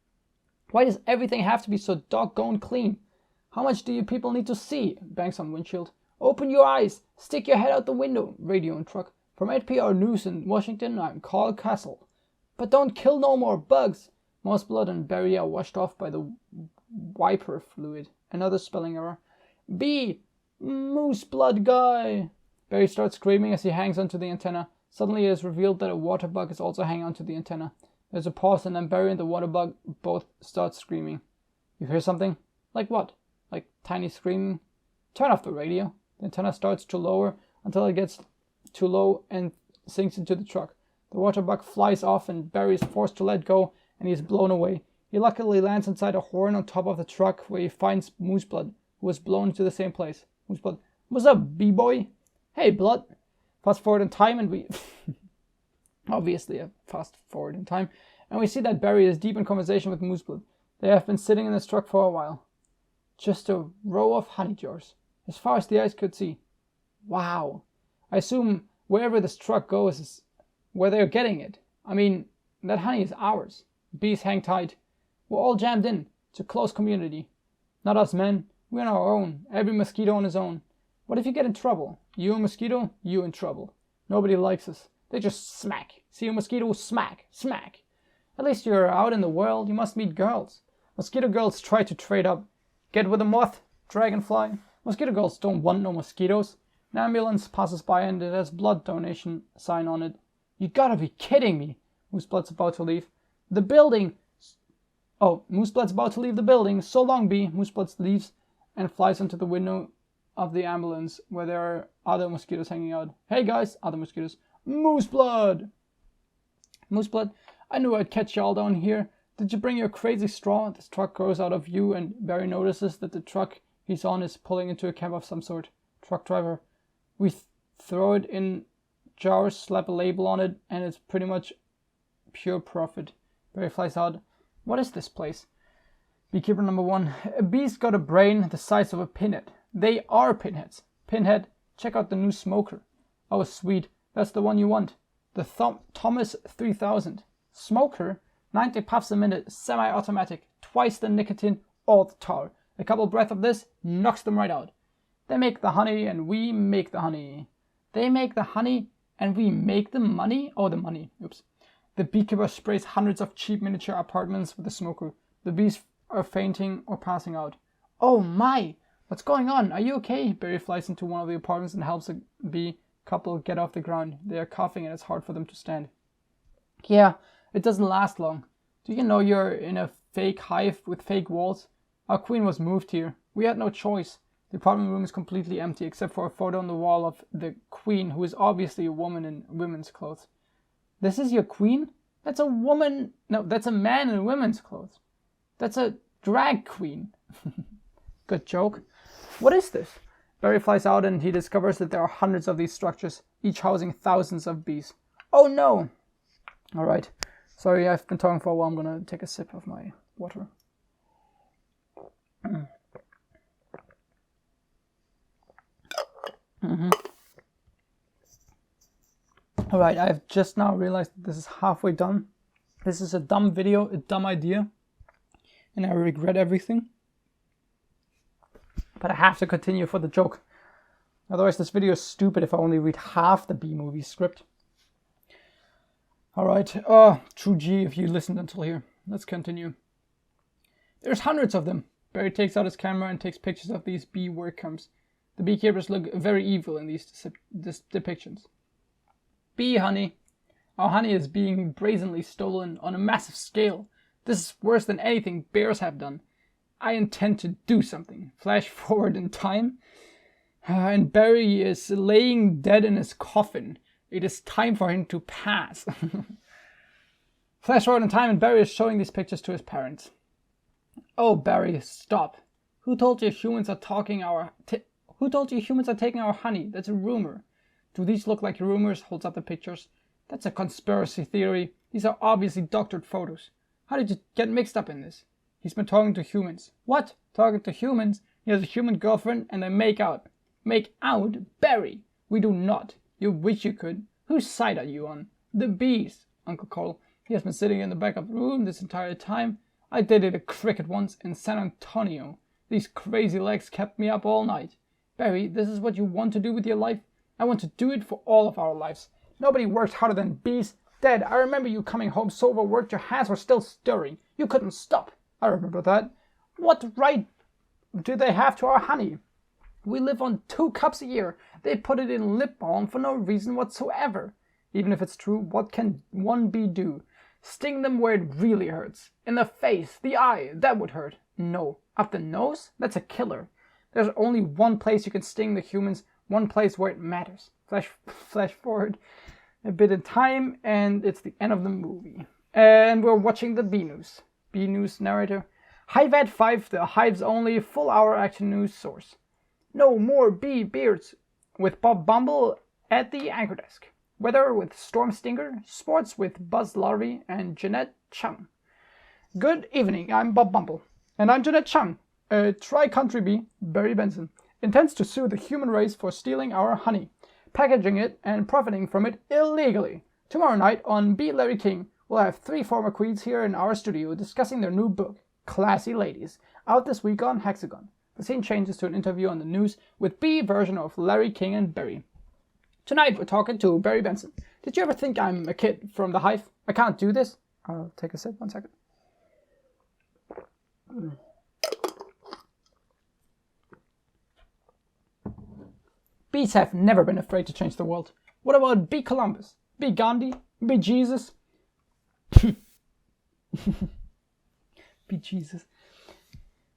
Why does everything have to be so doggone clean? How much do you people need to see? Bangs on windshield. Open your eyes. Stick your head out the window. Radio and truck. From NPR News in Washington, I'm Carl Castle. But don't kill no more bugs. Moose blood and Barry are washed off by the wiper fluid. Another spelling error. B. Moose blood guy. Barry starts screaming as he hangs onto the antenna. Suddenly it is revealed that a water bug is also hanging onto the antenna. There's a pause and then Barry and the water bug both start screaming. You hear something? Like what? Like tiny screaming? Turn off the radio. The antenna starts to lower until it gets too low and sinks into the truck. The water bug flies off and Barry is forced to let go and he is blown away. He luckily lands inside a horn on top of the truck where he finds Moose Blood, who was blown to the same place. Moose Blood, what's up, B-boy? Hey, Blood. Fast forward in time and we... Obviously a fast forward in time. And we see that Barry is deep in conversation with Moose Blood. They have been sitting in this truck for a while. Just a row of honey jars, as far as the eyes could see. Wow. I assume wherever this truck goes is where they're getting it. I mean, that honey is ours. Bees hang tight. We're all jammed in. It's a close community. Not us men. We're on our own. Every mosquito on his own. What if you get in trouble? You a mosquito, you in trouble. Nobody likes us. They just smack. See a mosquito, smack, smack. At least you're out in the world. You must meet girls. Mosquito girls try to trade up. Get with a moth, dragonfly. Mosquito girls don't want no mosquitoes. An ambulance passes by and it has blood donation sign on it. You gotta be kidding me. Moose Blood's about to leave. The building. Oh, Moose Blood's about to leave the building. So long, B. Moose Blood leaves and flies into the window of the ambulance where there are other mosquitoes hanging out. Hey guys, other mosquitoes. Moose Blood! Moose Blood, I knew I'd catch y'all down here. Did you bring your crazy straw? This truck grows out of view and Barry notices that the truck he's on is pulling into a cab of some sort. Truck driver. We throw it in jars, slap a label on it, and it's pretty much pure profit. Barry flies out. What is this place? Beekeeper number 1. A bee's got a brain the size of a pinhead. They are pinheads. Pinhead, check out the new smoker. Oh, sweet. That's the one you want. The Thomas 3000. Smoker? 90 puffs a minute, semi-automatic, twice the nicotine, all the tar. A couple breaths of this knocks them right out. They make the honey and we make the honey. They make the honey and we make the money? Oh, the money. Oops. The beekeeper sprays hundreds of cheap miniature apartments with the smoker. The bees are fainting or passing out. Oh my! What's going on? Are you okay? Barry flies into one of the apartments and helps a bee couple get off the ground. They are coughing and it's hard for them to stand. Yeah, it doesn't last long. Do you know you're in a fake hive with fake walls? Our queen was moved here. We had no choice. The apartment room is completely empty except for a photo on the wall of the queen, who is obviously a woman in women's clothes. This is your queen? That's a woman. No, that's a man in women's clothes. That's a drag queen. Good joke. What is this? Barry flies out and he discovers that there are hundreds of these structures, each housing thousands of bees. Oh no! Alright. Sorry, I've been talking for a while. I'm gonna take a sip of my water. Alright, I've just now realized that this is halfway done. This is a dumb video, a dumb idea. And I regret everything. But I have to continue for the joke. Otherwise this video is stupid if I only read half the B-movie script. Alright, true G if you listened until here. Let's continue. There's hundreds of them. Barry takes out his camera and takes pictures of these bee work camps. The beekeepers look very evil in these depictions. Bee honey. Our honey is being brazenly stolen on a massive scale. This is worse than anything bears have done. I intend to do something. Flash forward in time. And Barry is laying dead in his coffin. It is time for him to pass. Flash forward in time, and Barry is showing these pictures to his parents. Oh, Barry, stop. Who told you humans are taking our honey? That's a rumor. Do these look like rumors? Holds up the pictures. That's a conspiracy theory. These are obviously doctored photos. How did you get mixed up in this? He's been talking to humans. What? Talking to humans? He has a human girlfriend and they make out. Make out? Barry! We do not. You wish you could. Whose side are you on? The bees, Uncle Carl. He has been sitting in the back of the room this entire time. I dated a cricket once in San Antonio. These crazy legs kept me up all night. Barry, this is what you want to do with your life? I want to do it for all of our lives. Nobody works harder than bees. Dad, I remember you coming home so overworked your hands were still stirring. You couldn't stop. I remember that. What right do they have to our honey? We live on 2 cups a year. They put it in lip balm for no reason whatsoever. Even if it's true, what can one bee do? Sting them where it really hurts. In the face, the eye, that would hurt. No. Up the nose? That's a killer. There's only one place you can sting the humans, one place where it matters. Flash forward a bit in time, and it's the end of the movie. And we're watching the B News. B News narrator. Hive at 5, the Hive's only full-hour action news source. No more bee beards, with Bob Bumble at the anchor desk. Weather with Storm Stinger, sports with Buzz Larvey and Jeanette Chung. Good evening, I'm Bob Bumble. And I'm Jeanette Chung. A tri-country bee, Barry Benson, intends to sue the human race for stealing our honey, packaging it, and profiting from it illegally. Tomorrow night on Beat Larry King, we'll have 3 former queens here in our studio discussing their new book, Classy Ladies, out this week on Hexagon. The scene changes to an interview on the news with B version of Larry King and Barry. Tonight we're talking to Barry Benson. Did you ever think I'm a kid from the Hive? I can't do this. I'll take a sip, 1 second. Bees have never been afraid to change the world. What about B. Columbus? B. Gandhi? B. Jesus? B. Jesus.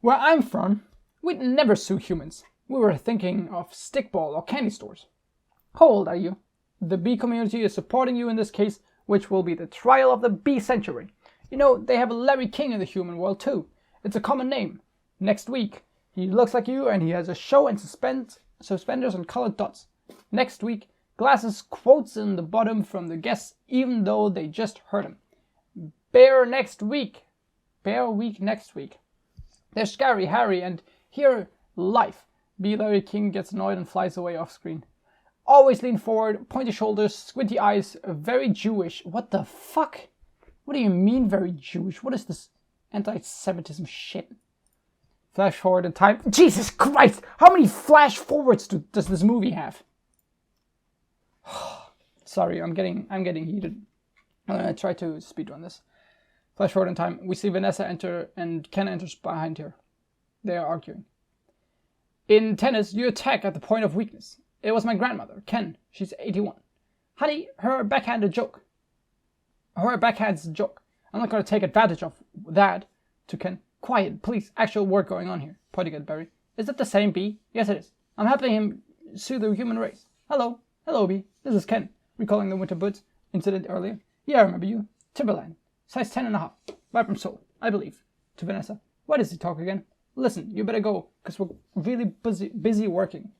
Where I'm from, we'd never sue humans. We were thinking of stickball or candy stores. How old are you? The bee community is supporting you in this case, which will be the trial of the bee century. You know, they have a Larry King in the human world too. It's a common name. Next week, he looks like you and he has a show in suspenders and colored dots. Next week, glasses quotes in the bottom from the guests even though they just heard him. Bear next week. Bear week next week. There's Scary Harry and here, life. B. Larry King gets annoyed and flies away off screen. Always lean forward, pointy shoulders, squinty eyes, very Jewish. What the fuck? What do you mean very Jewish? What is this anti-Semitism shit? Flash forward in time. Jesus Christ! How many flash forwards does this movie have? Sorry, I'm getting heated. I'm gonna try to speedrun this. Flash forward in time. We see Vanessa enter and Ken enters behind her. They are arguing. In tennis, you attack at the point of weakness. It was my grandmother, Ken. She's 81. Honey, her backhand's a joke. I'm not gonna take advantage of that. To Ken. Quiet, please. Actual work going on here. Pointing at Barry. Is that the same B? Yes, it is. I'm helping him sue the human race. Hello. Hello, B. This is Ken. Recalling the winter boots incident earlier. Yeah, I remember you. Timberland. Size 10.5. Vibrant soul, I believe. To Vanessa. Why does he talk again? Listen, you better go, because we're really busy working.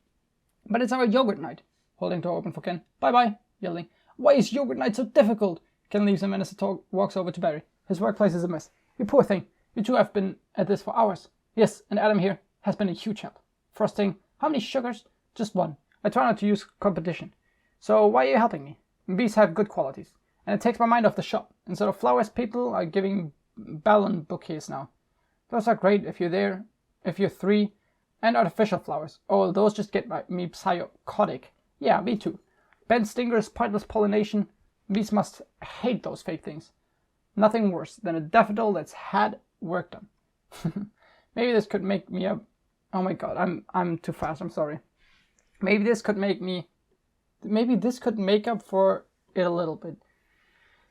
But it's our yogurt night. Holding door open for Ken. Bye-bye. Yelling. Why is yogurt night so difficult? Ken leaves and Vanessa walks over to Barry. His workplace is a mess. You poor thing. You two have been at this for hours. Yes, and Adam here has been a huge help. Frosting. How many sugars? Just 1. I try not to use competition. So why are you helping me? Bees have good qualities. And it takes my mind off the shop. Instead of flowers, people are giving ballon bouquets now. Those are great if you're 3. And artificial flowers. Oh, those just get me psychotic. Yeah, me too. Bent stingers, pointless pollination. Bees must hate those fake things. Nothing worse than a daffodil that's had work done. Maybe this could make me a... Oh my god, I'm too fast, I'm sorry. Maybe this could make up for it a little bit.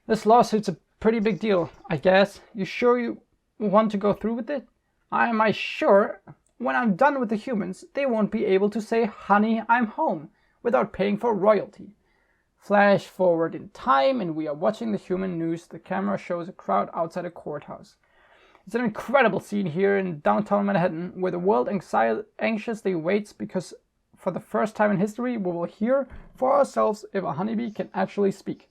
This lawsuit's a pretty big deal, I guess. You sure you want to go through with it? Am I sure? when I'm done with the humans, they won't be able to say, "Honey, I'm home," without paying for royalty. Flash forward in time, and we are watching the human news. The camera shows a crowd outside a courthouse. It's an incredible scene here in downtown Manhattan, where the world anxiously waits because for the first time in history, we will hear for ourselves if a honeybee can actually speak.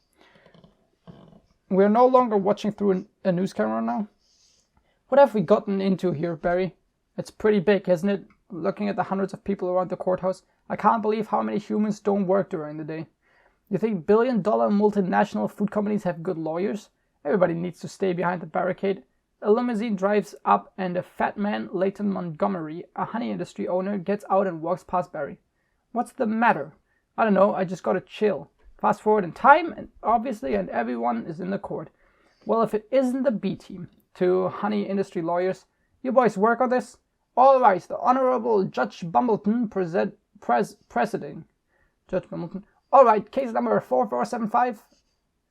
We're no longer watching through a news camera now. What have we gotten into here, Barry? It's pretty big, isn't it? Looking at the hundreds of people around the courthouse, I can't believe how many humans don't work during the day. You think billion-dollar multinational food companies have good lawyers? Everybody needs to stay behind the barricade. A limousine drives up and a fat man, Leighton Montgomery, a honey industry owner, gets out and walks past Barry. What's the matter? I don't know, I just gotta chill. Fast forward in time, and obviously, and everyone is in the court. Well, if it isn't the B team, two honey industry lawyers, you boys work on this? All right, the Honorable Judge Bumbleton presiding. Judge Bumbleton. All right, case number 4475.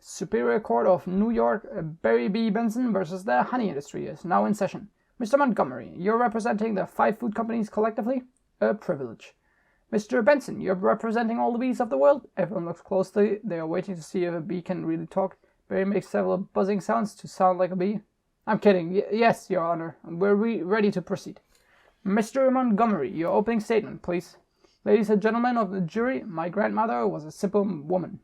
Superior Court of New York, Barry B. Benson versus the honey industry is now in session. Mr. Montgomery, you're representing the 5 food companies collectively? A privilege. Mr. Benson, you're representing all the bees of the world? Everyone looks closely. They are waiting to see if a bee can really talk. Barry makes several buzzing sounds to sound like a bee. I'm kidding. Yes, Your Honor. We're ready to proceed. Mr. Montgomery, your opening statement, please. Ladies and gentlemen of the jury, my grandmother was a simple woman.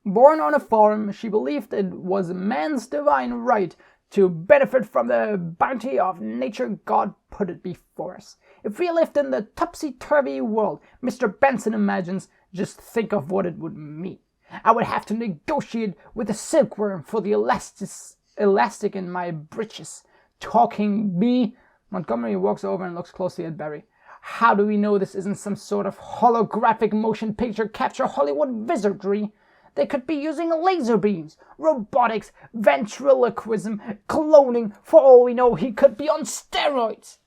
Born on a farm, she believed it was man's divine right to benefit from the bounty of nature. God put it before us. If we lived in the topsy-turvy world Mr. Benson imagines, just think of what it would mean. I would have to negotiate with the silkworm for the elastic in my breeches. Talking bee. Montgomery walks over and looks closely at Barry. How do we know this isn't some sort of holographic motion picture capture Hollywood wizardry? They could be using laser beams, robotics, ventriloquism, cloning. For all we know, he could be on steroids.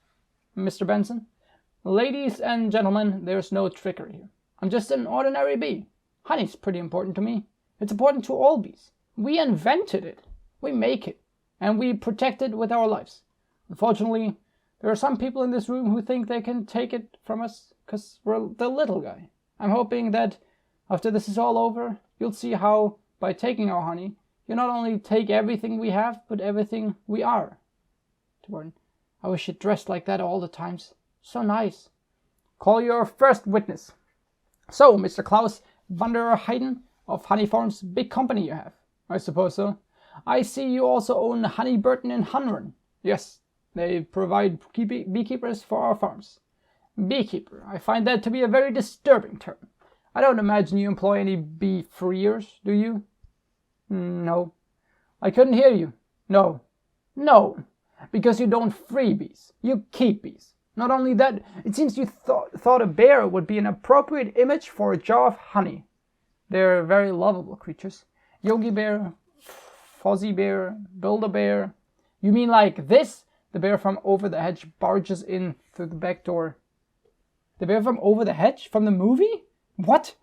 Mr. Benson? Ladies and gentlemen, there's no trickery here. I'm just an ordinary bee. Honey's pretty important to me. It's important to all bees. We invented it. We make it. And we protect it with our lives. Unfortunately, there are some people in this room who think they can take it from us because we're the little guy. I'm hoping that after this is all over, you'll see how, by taking our honey, you not only take everything we have, but everything we are. To Gordon, I wish it dressed like that all the times. So nice. Call your first witness. So, Mr. Klaus Vander Heiden of Honey Farms, big company you have. I suppose so. I see you also own Honey Burton in Hunron. Yes, they provide beekeepers for our farms. Beekeeper, I find that to be a very disturbing term. I don't imagine you employ any bee freers, do you? No. I couldn't hear you. No. No. Because you don't free bees. You keep bees. Not only that, it seems you thought a bear would be an appropriate image for a jar of honey. They're very lovable creatures. Yogi Bear, Fozzie Bear, Build-A-Bear. You mean like this? The bear from over the hedge barges in through the back door. The bear from over the hedge? From the movie? What?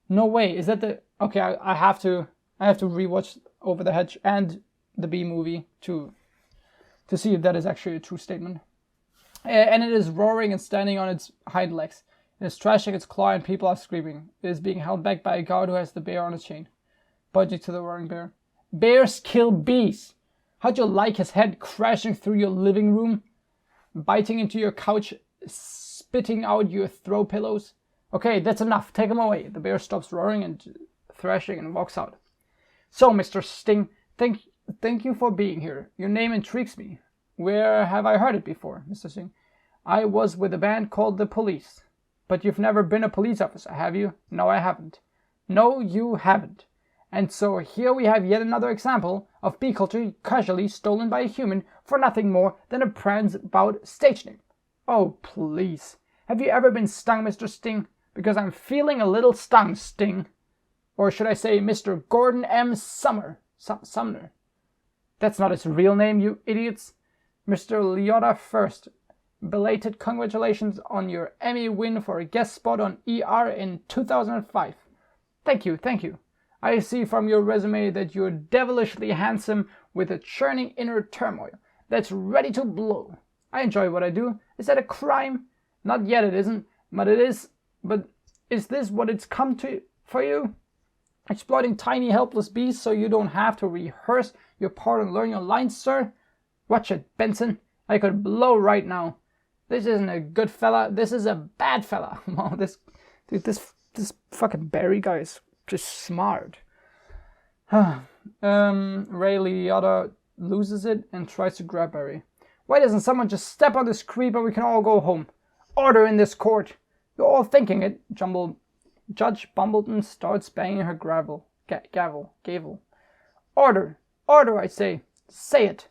No way. Is that the... Okay, I have to rewatch Over the Hedge and the Bee movie to see if that is actually a true statement. And it is roaring and standing on its hind legs. It is thrashing its claw and people are screaming. It is being held back by a guard who has the bear on a chain. Pointing to the roaring bear. Bears kill bees! How'd you like his head crashing through your living room? Biting into your couch, spitting out your throw pillows? Okay, that's enough. Take him away. The bear stops roaring and thrashing and walks out. So, Mr. Sting, thank you for being here. Your name intrigues me. Where have I heard it before, Mr. Sting? I was with a band called The Police. But you've never been a police officer, have you? No, I haven't. No, you haven't. And so here we have yet another example of bee culture casually stolen by a human for nothing more than a prance about stage name. Oh, please. Have you ever been stung, Mr. Sting? Because I'm feeling a little stung, Sting. Or should I say Mr. Gordon M. Sumner. That's not his real name, you idiots. Mr. Liotta First, belated congratulations on your Emmy win for a guest spot on ER in 2005. Thank you. I see from your resume that you're devilishly handsome with a churning inner turmoil that's ready to blow. I enjoy what I do. Is that a crime? Not yet it isn't, but it is. But is this what it's come to for you? Exploiting tiny helpless beasts so you don't have to rehearse your part and learn your lines, sir? Watch it, Benson. I could blow right now. This isn't a good fella. This is a bad fella. Wow, this fucking Barry guy is just smart. Ray Liotta loses it and tries to grab Barry. Why doesn't someone just step on this creep and we can all go home? Order in this court. You're all thinking it. Judge Bumbleton starts banging her gavel. Order, I say. Say it.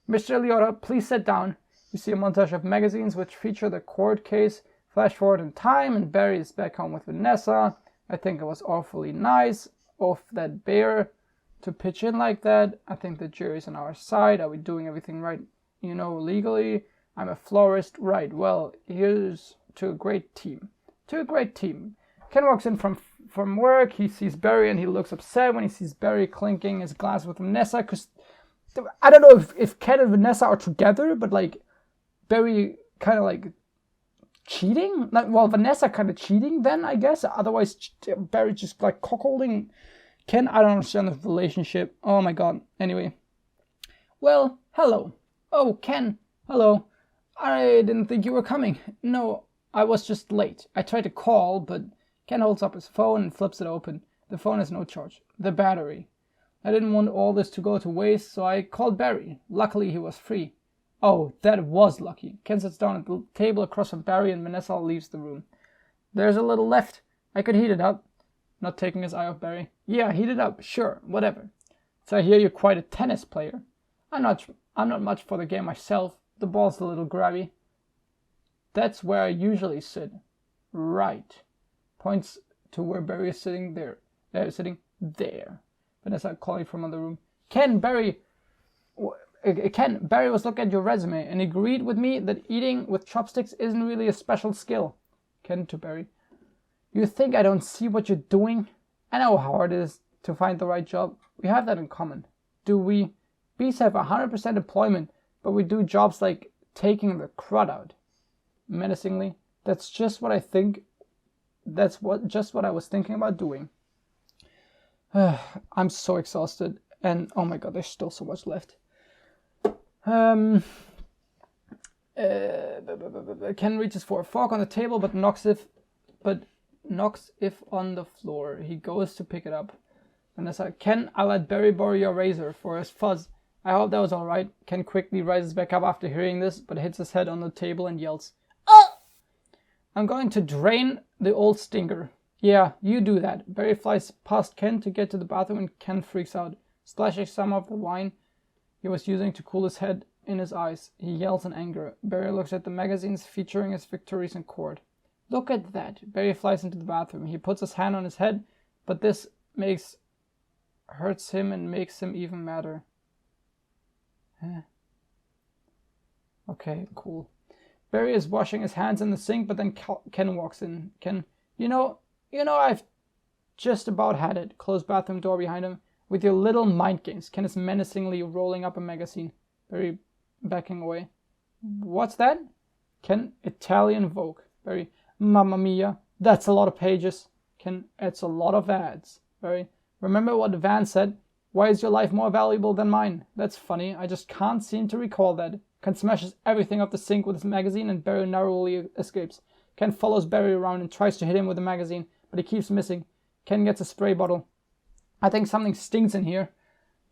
Mr. Liotta, please sit down. You see a montage of magazines which feature the court case. Flash forward in time and Barry is back home with Vanessa. I think it was awfully nice of that bear to pitch in like that. I think the jury's on our side. Are we doing everything right, legally? I'm a florist. Right, well, here's to a great team. Ken walks in from work. He sees Barry and he looks upset when he sees Barry clinking his glass with Vanessa. Because I don't know if Ken and Vanessa are together, but like Barry kind of like cheating. Vanessa kind of cheating then, I guess. Otherwise, Barry just like cuckolding Ken. I don't understand the relationship. Oh my god. Anyway. Well, hello. Oh, Ken. Hello. I didn't think you were coming. No, I was just late. I tried to call, but Ken holds up his phone and flips it open. The phone has no charge. The battery. I didn't want all this to go to waste, so I called Barry. Luckily, he was free. Oh, that was lucky. Ken sits down at the table across from Barry and Vanessa leaves the room. There's a little left. I could heat it up. Not taking his eye off Barry. Yeah, heat it up. Sure, whatever. So I hear you're quite a tennis player. I'm not much for the game myself. The ball's a little grabby. That's where I usually sit. Right. Points to where Barry is sitting there. Sitting there. Vanessa calling from another room. Ken, Barry was looking at your resume and agreed with me that eating with chopsticks isn't really a special skill. Ken to Barry. You think I don't see what you're doing? I know how hard it is to find the right job. We have that in common. Do we? Bees have 100% employment, but we do jobs like taking the crud out. Menacingly. That's just what I think. Just what I was thinking about doing. I'm so exhausted, and oh my god, there's still so much left. Ken reaches for a fork on the table, but knocks it on the floor. He goes to pick it up. Vanessa, Ken, I let Barry borrow your razor for his fuzz. I hope that was alright. Ken quickly rises back up after hearing this, but hits his head on the table and yells, "Oh! I'm going to drain the old stinker." Yeah, you do that. Barry flies past Ken to get to the bathroom and Ken freaks out, splashing some of the wine he was using to cool his head in his eyes. He yells in anger. Barry looks at the magazines featuring his victories in court. Look at that. Barry flies into the bathroom. He puts his hand on his head, but this hurts him and makes him even madder. Okay, cool. Barry is washing his hands in the sink, but then Ken walks in. Ken, you know, I've just about had it. Closed bathroom door behind him. With your little mind games. Ken is menacingly rolling up a magazine. Barry backing away. What's that? Ken, Italian Vogue. Barry, Mamma mia, that's a lot of pages. Ken, it's a lot of ads. Barry, remember what Van said? Why is your life more valuable than mine? That's funny. I just can't seem to recall that. Ken smashes everything off the sink with his magazine and Barry narrowly escapes. Ken follows Barry around and tries to hit him with the magazine, but he keeps missing. Ken gets a spray bottle. I think something stinks in here.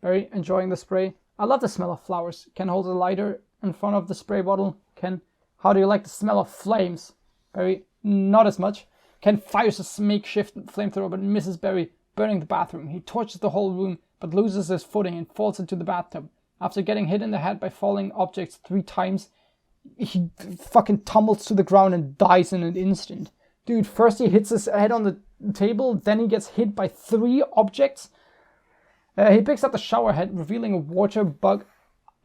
Barry, enjoying the spray. I love the smell of flowers. Ken holds a lighter in front of the spray bottle. Ken, how do you like the smell of flames? Barry, not as much. Ken fires a makeshift flamethrower but misses Barry, burning the bathroom. He torches the whole room but loses his footing and falls into the bathtub. After getting hit in the head by falling objects 3 times, he fucking tumbles to the ground and dies in an instant. Dude, first he hits his head on the table, then he gets hit by 3 objects. He picks up the shower head, revealing a water bug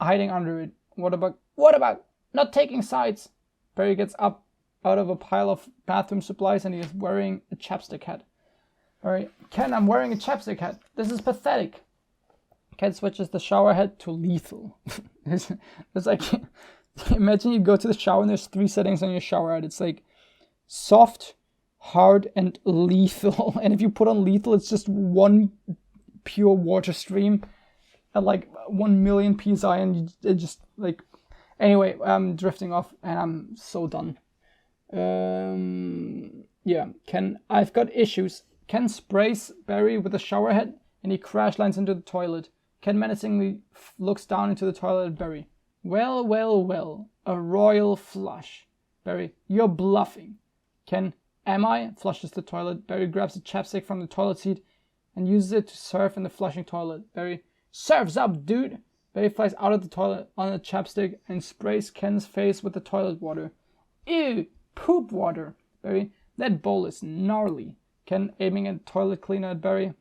hiding under it. Water bug, not taking sides. Barry gets up out of a pile of bathroom supplies and he is wearing a chapstick hat. Alright, Ken, I'm wearing a chapstick hat. This is pathetic. Ken switches the shower head to lethal. It's like Imagine you go to the shower and there's 3 settings on your shower head. It's like soft, hard, and lethal. And if you put on lethal, it's just one pure water stream at like 1 million psi, and it just like... Anyway, I'm drifting off and I'm so done. Yeah, I've got issues. Ken sprays Barry with a shower head and he crash lands into the toilet. Ken menacingly looks down into the toilet at Barry. Well, well, well, a royal flush. Barry, you're bluffing. Ken, am I? Flushes the toilet. Barry grabs a chapstick from the toilet seat and uses it to surf in the flushing toilet. Barry, surf's up, dude. Barry flies out of the toilet on a chapstick and sprays Ken's face with the toilet water. Ew, poop water. Barry, that bowl is gnarly. Ken, aiming a toilet cleaner at Barry.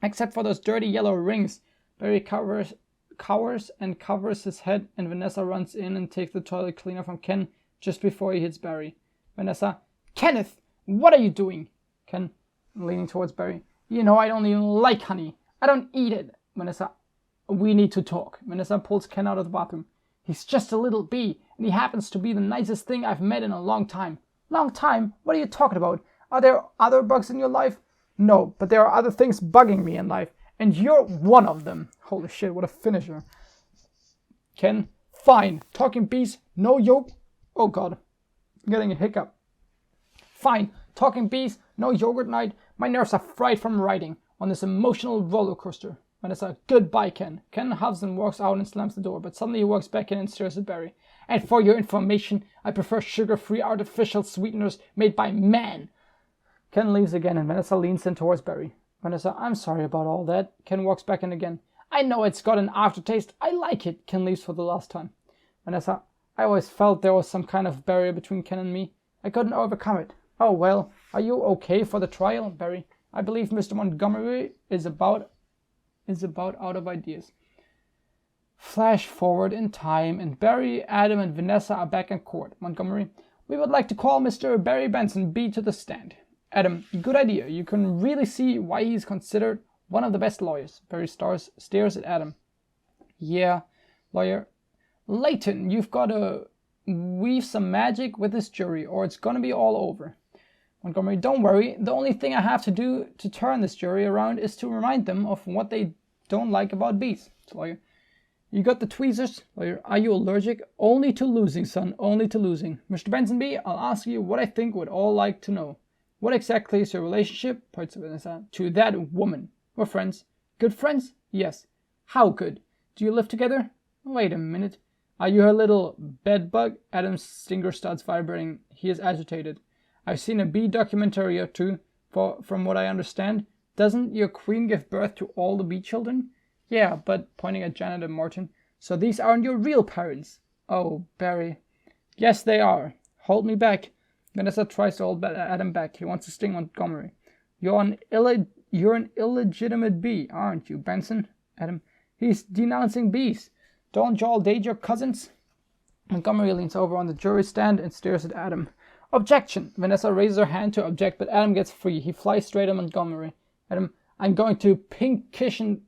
Except for those dirty yellow rings. Barry cowers and covers his head, and Vanessa runs in and takes the toilet cleaner from Ken just before he hits Barry. Vanessa, Kenneth, what are you doing? Ken, leaning towards Barry. You know I don't even like honey. I don't eat it. Vanessa, we need to talk. Vanessa pulls Ken out of the bathroom. He's just a little bee, and he happens to be the nicest thing I've met in a long time. Long time? What are you talking about? Are there other bugs in your life? No, but there are other things bugging me in life, and you're one of them. Holy shit, what a finisher. Ken, fine. Talking bees, no yolk. Oh god, I'm getting a hiccup. Fine. Talking bees, no yogurt night. My nerves are fried from writing on this emotional roller coaster. Vanessa, goodbye, Ken. Ken huffs and walks out and slams the door, but suddenly he walks back in and stares at Barry. And for your information, I prefer sugar-free artificial sweeteners made by man. Ken leaves again and Vanessa leans in towards Barry. Vanessa, I'm sorry about all that. Ken walks back in again. I know it's got an aftertaste. I like it. Ken leaves for the last time. Vanessa, I always felt there was some kind of barrier between Ken and me. I couldn't overcome it. Oh well, are you okay for the trial, Barry? I believe Mr. Montgomery is about out of ideas. Flash forward in time, and Barry, Adam, and Vanessa are back in court. Montgomery, we would like to call Mr. Barry Benson B to the stand. Adam, good idea. You can really see why he's considered one of the best lawyers. Barry stares at Adam. Yeah, lawyer. Layton, you've got to weave some magic with this jury, or it's gonna be all over. Montgomery, don't worry. The only thing I have to do to turn this jury around is to remind them of what they don't like about bees. Lawyer, you got the tweezers? Lawyer, are you allergic? Only to losing, son, only to losing. Mr. Benson B, I'll ask you what I think we'd all like to know. What exactly is your relationship, to that woman? We're friends. Good friends? Yes. How good? Do you live together? Wait a minute. Are you her little bedbug? Adam's finger starts vibrating. He is agitated. I've seen a bee documentary or two, from what I understand. Doesn't your queen give birth to all the bee children? Yeah, but pointing at Janet and Martin. So these aren't your real parents? Oh, Barry. Yes, they are. Hold me back. Vanessa tries to hold Adam back. He wants to sting Montgomery. You're an illegitimate bee, aren't you, Benson? Adam. He's denouncing bees. Don't y'all date your cousins? Montgomery leans over on the jury stand and stares at Adam. Objection! Vanessa raises her hand to object, but Adam gets free. He flies straight at Montgomery. Adam, I'm going to pincushion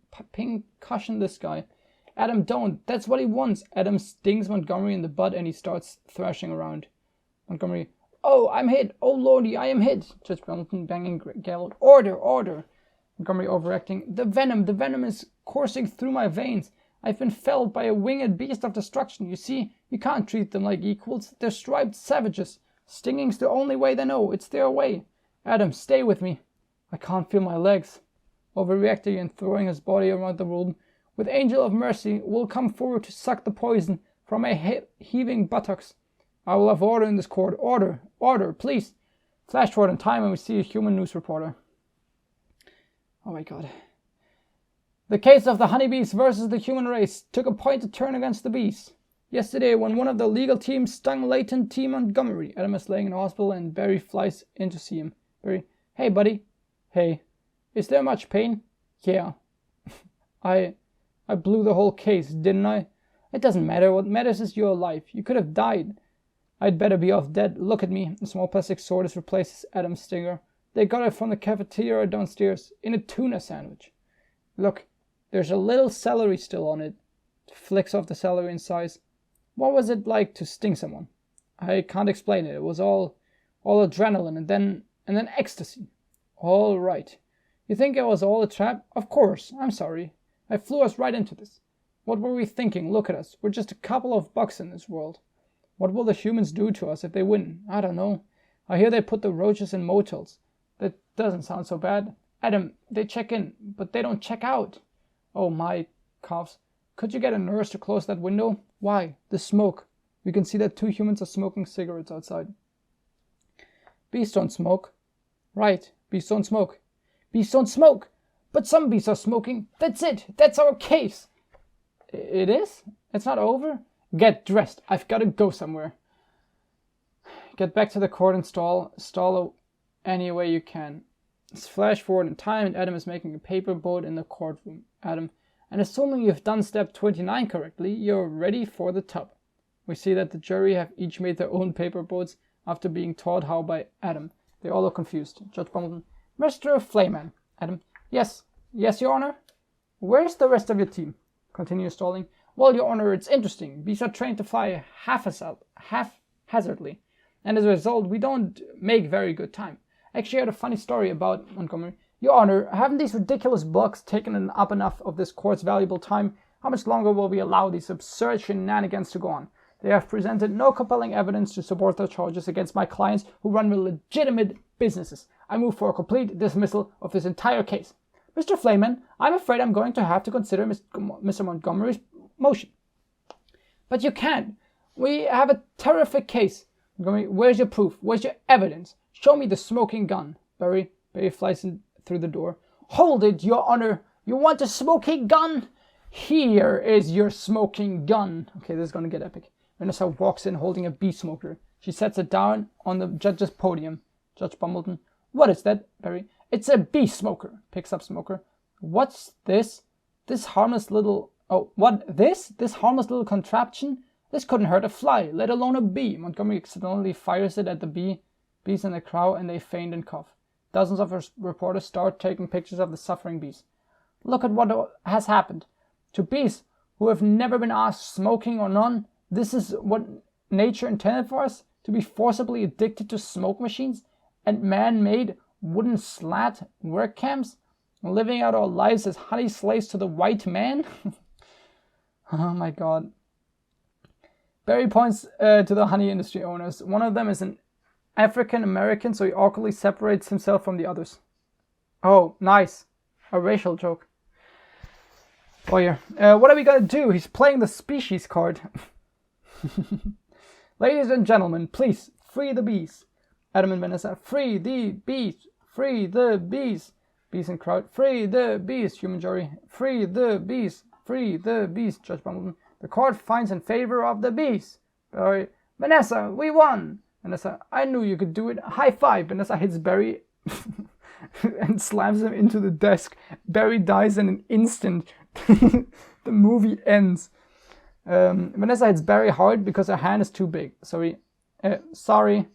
this guy. Adam, don't. That's what he wants. Adam stings Montgomery in the butt and he starts thrashing around. Montgomery, oh, I'm hit. Oh, lordy, I am hit. Judge Pendleton banging gavel. Order, order. Montgomery overacting. The venom is coursing through my veins. I've been felled by a winged beast of destruction. You see, you can't treat them like equals. They're striped savages. Stinging's the only way they know. It's their way. Adam, stay with me. I can't feel my legs. Overreacting and throwing his body around the room, with Angel of Mercy will come forward to suck the poison from my heaving buttocks. I will have order in this court. Order, order, please. Flash forward in time and we see a human news reporter. Oh my god. The case of the honeybees versus the human race took a pointed turn against the bees. Yesterday, when one of the legal teams stung Layton T. Montgomery, Adam is laying in the hospital and Barry flies in to see him. Barry, hey buddy. Hey. Is there much pain? Yeah. I blew the whole case, didn't I? It doesn't matter. What matters is your life. You could have died. I'd better be off dead. Look at me. A small plastic sword has replaced Adam's stinger. They got it from the cafeteria downstairs in a tuna sandwich. Look, there's a little celery still on it. Flicks off the celery in size. What was it like to sting someone? I can't explain it. It was all adrenaline and then ecstasy. All right. You think it was all a trap? Of course. I'm sorry. I flew us right into this. What were we thinking? Look at us. We're just a couple of bugs in this world. What will the humans do to us if they win? I don't know. I hear they put the roaches in motels. That doesn't sound so bad. Adam, they check in, but they don't check out. Oh my, coughs. Could you get a nurse to close that window? Why? The smoke. We can see that 2 humans are smoking cigarettes outside. Bees don't smoke. Right, bees don't smoke. Bees don't smoke! But some bees are smoking. That's it. That's our case. It is? It's not over? Get dressed. I've got to go somewhere. Get back to the court and stall any way you can. Let's flash forward in time, and Adam is making a paper boat in the courtroom. Adam, and assuming you've done step 29 correctly, you're ready for the tub. We see that the jury have each made their own paper boats after being taught how by Adam. They all look confused. Judge Bumbleton, Mr. Flayman. Adam, yes, Your Honor. Where's the rest of your team? Continue stalling. Well, Your Honor, it's interesting. Bees are trained to fly haphazardly, and as a result, we don't make very good time. Actually, I had a funny story about Montgomery. Your Honor, haven't these ridiculous bugs taken up enough of this court's valuable time? How much longer will we allow these absurd shenanigans to go on? They have presented no compelling evidence to support their charges against my clients who run legitimate businesses. I move for a complete dismissal of this entire case. Mr. Flayman, I'm afraid I'm going to have to consider Mr. Montgomery's motion. But you can't. We have a terrific case. Montgomery, where's your proof? Where's your evidence? Show me the smoking gun. Barry flies in through the door. Hold it, Your Honor. You want a smoking gun? Here is your smoking gun. Okay, this is going to get epic. Vanessa walks in holding a bee smoker. She sets it down on the judge's podium. Judge Bumbleton. What is that, Barry? It's a bee smoker. Picks up smoker. What's this? This harmless little... Oh, what? This harmless little contraption? This couldn't hurt a fly, let alone a bee. Montgomery accidentally fires it at the bees in the crowd, and they faint and cough. Dozens of reporters start taking pictures of the suffering bees. Look at what has happened. To bees who have never been asked smoking or none, this is what nature intended for us? To be forcibly addicted to smoke machines and man-made wooden slat work camps? Living out our lives as honey slaves to the white man? Oh my god. Barry points to the honey industry owners. One of them is an African American, so he awkwardly separates himself from the others. Oh, nice. A racial joke. Oh yeah. What are we gonna do? He's playing the species card. Ladies and gentlemen, please, free the bees. Adam and Vanessa, free the bees. Free the bees. Bees in crowd, free the bees. Human jury, free the bees. Free the bees. Judge Bumbleton, the court finds in favor of the bees. Barry, Vanessa, we won. Vanessa, I knew you could do it. High five. Vanessa hits Barry and slams him into the desk. Barry dies in an instant. The movie ends. Vanessa hits Barry hard because her hand is too big. Sorry.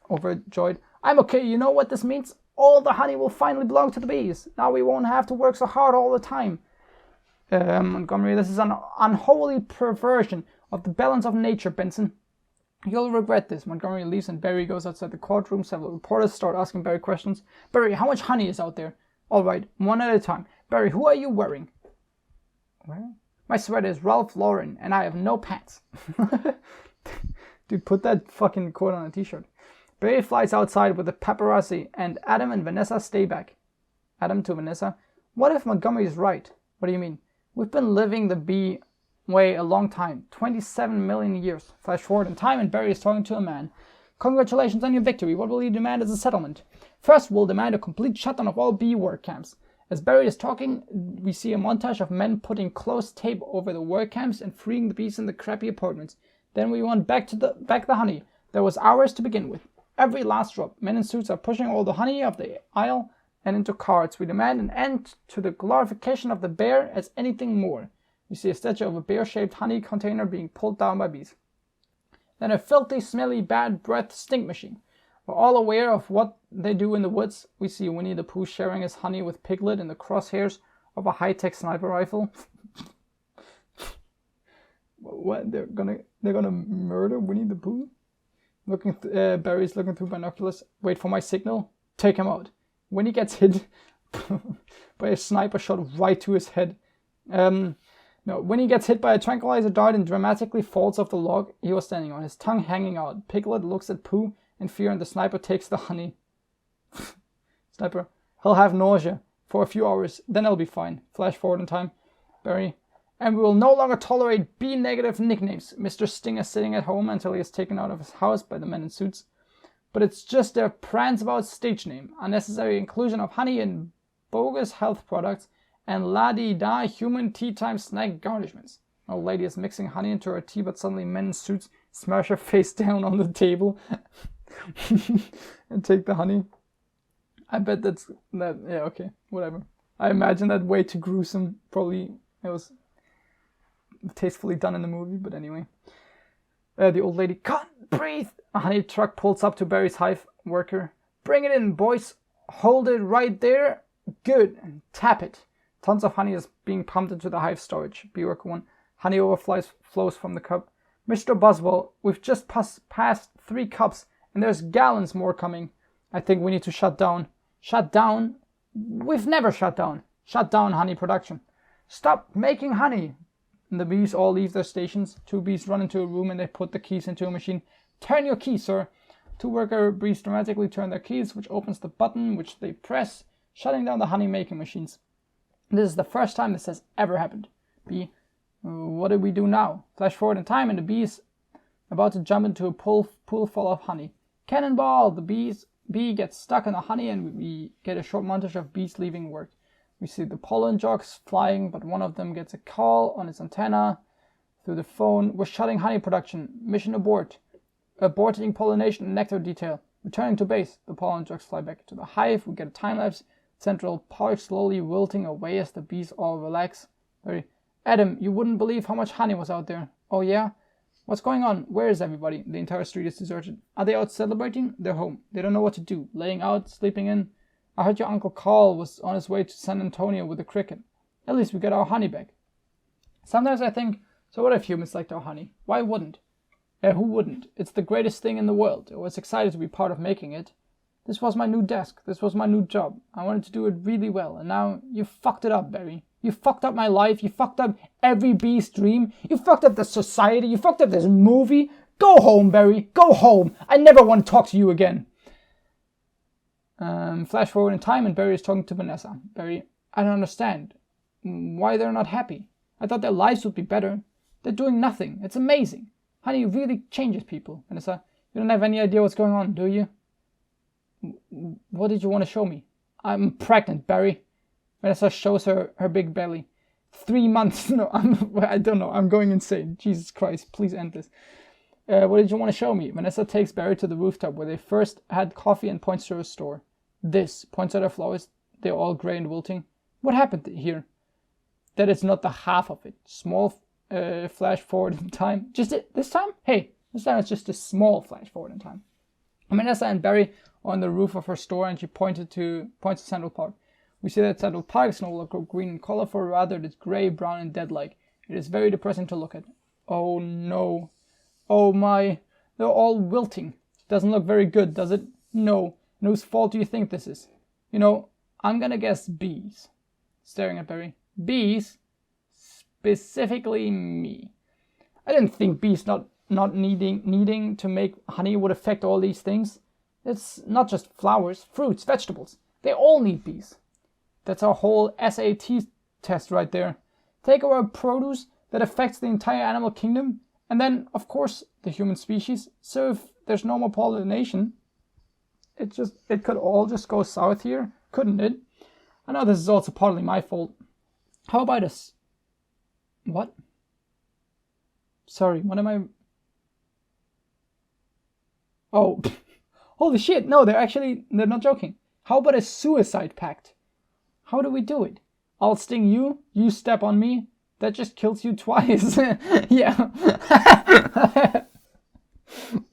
Overjoyed. I'm okay. You know what this means? All the honey will finally belong to the bees. Now we won't have to work so hard all the time. Montgomery, this is an unholy perversion of the balance of nature, Benson. You'll regret this. Montgomery leaves and Barry goes outside the courtroom. Several reporters start asking Barry questions. Barry, how much honey is out there? All right, one at a time. Barry, who are you wearing? Where? My sweater is Ralph Lauren and I have no pants. Dude, put that fucking quote on a t-shirt. Barry flies outside with the paparazzi and Adam and Vanessa stay back. Adam to Vanessa. What if Montgomery is right? What do you mean? We've been living the bee way a long time. 27 million years. Flash forward in time and Barry is talking to a man. Congratulations on your victory. What will you demand as a settlement? First, we'll demand a complete shutdown of all bee work camps. As Barry is talking, we see a montage of men putting close tape over the work camps and freeing the bees in the crappy apartments. Then we want back the honey. That was ours to begin with. Every last drop. Men in suits are pushing all the honey up the aisle and into carts. We demand an end to the glorification of the bear as anything more. We see a statue of a bear-shaped honey container being pulled down by bees. Then a filthy, smelly, bad breath stink machine. We're all aware of what they do in the woods. We see Winnie the Pooh sharing his honey with Piglet in the crosshairs of a high-tech sniper rifle. What? They're They're gonna murder Winnie the Pooh? Barry's looking through binoculars. Wait for my signal. Take him out. When he gets hit by a sniper shot right to his head. No, when he gets hit by a tranquilizer dart and dramatically falls off the log he was standing on, his tongue hanging out. Piglet looks at Pooh in fear and the sniper takes the honey. Sniper, he'll have nausea for a few hours, then he'll be fine. Flash forward in time. Barry, and we will no longer tolerate B-negative nicknames. Mr. Sting is sitting at home until he is taken out of his house by the men in suits. But it's just their prance about stage name, unnecessary inclusion of honey in bogus health products, and la-di-da human tea time snack garnishments. Old lady is mixing honey into her tea, but suddenly men in suits smash her face down on the table and take the honey. I bet that, yeah, okay, whatever. I imagine that way too gruesome. Probably it was tastefully done in the movie, but anyway. The old lady can't breathe. A honey truck pulls up to Barry's hive worker. Bring it in, boys. Hold it right there. Good. And tap it. Tons of honey is being pumped into the hive storage. Bee worker 1. Honey flows from the cup. Mr. Boswell, we've just passed 3 cups, and there's gallons more coming. I think we need to shut down. Shut down? We've never shut down. Shut down honey production. Stop making honey. And the bees all leave their stations. 2 bees run into a room and they put the keys into a machine. Turn your key, sir. 2 worker bees dramatically turn their keys, which opens the button which they press, shutting down the honey making machines. This is the first time this has ever happened. Bee, what do we do now? Flash forward in time and the bees about to jump into a pool full of honey. Cannonball! The bee gets stuck in the honey and we get a short montage of bees leaving work. We see the pollen jugs flying, but one of them gets a call on its antenna through the phone. We're shutting honey production. Mission abort. Aborting pollination and nectar detail. Returning to base. The pollen jugs fly back to the hive. We get a time lapse. Central Park slowly wilting away as the bees all relax. Adam, you wouldn't believe how much honey was out there. Oh yeah? What's going on? Where is everybody? The entire street is deserted. Are they out celebrating? They're home. They don't know what to do. Laying out, sleeping in. I heard your Uncle Carl was on his way to San Antonio with a cricket. At least we got our honey back. Sometimes I think, so what if humans liked our honey? Why wouldn't? Who wouldn't? It's the greatest thing in the world. I was excited to be part of making it. This was my new desk. This was my new job. I wanted to do it really well. And now you fucked it up, Barry. You fucked up my life. You fucked up every bee's dream. You fucked up the society. You fucked up this movie. Go home, Barry. Go home. I never want to talk to you again. Flash forward in time and Barry is talking to Vanessa. Barry, I don't understand. Why they're not happy. I thought their lives would be better. They're doing nothing. It's amazing. Honey really changes people. Vanessa, you don't have any idea what's going on, do you? What did you want to show me? I'm pregnant, Barry. Vanessa shows her big belly. 3 months. No, I don't know. I'm going insane. Jesus Christ, please end this. What did you want to show me? Vanessa takes Barry to the rooftop where they first had coffee and points to her store. This, points at her flowers. They're all grey and wilting. What happened here? That is not the half of it. Small flash forward in time. Just this time? Hey, this time it's just a small flash forward in time. Vanessa and Barry are on the roof of her store and she points to Central Park. We see that Central Park is no longer green and colorful, rather it is grey, brown and dead-like. It is very depressing to look at. Oh no. Oh my. They're all wilting. It doesn't look very good, does it? No. And whose fault do you think this is? You know, I'm gonna guess bees. Staring at Barry. Bees? Specifically me. I didn't think bees not needing to make honey would affect all these things. It's not just flowers, fruits, vegetables. They all need bees. That's our whole SAT test right there. Take our produce that affects the entire animal kingdom, and then, of course, the human species. So if there's no more pollination, it could all just go south here, couldn't it? I know this is also partly my fault. How about us? What? Sorry, what am I... Oh, holy shit, no, they're not joking. How about a suicide pact? How do we do it? I'll sting you, you step on me, that just kills you twice. Yeah.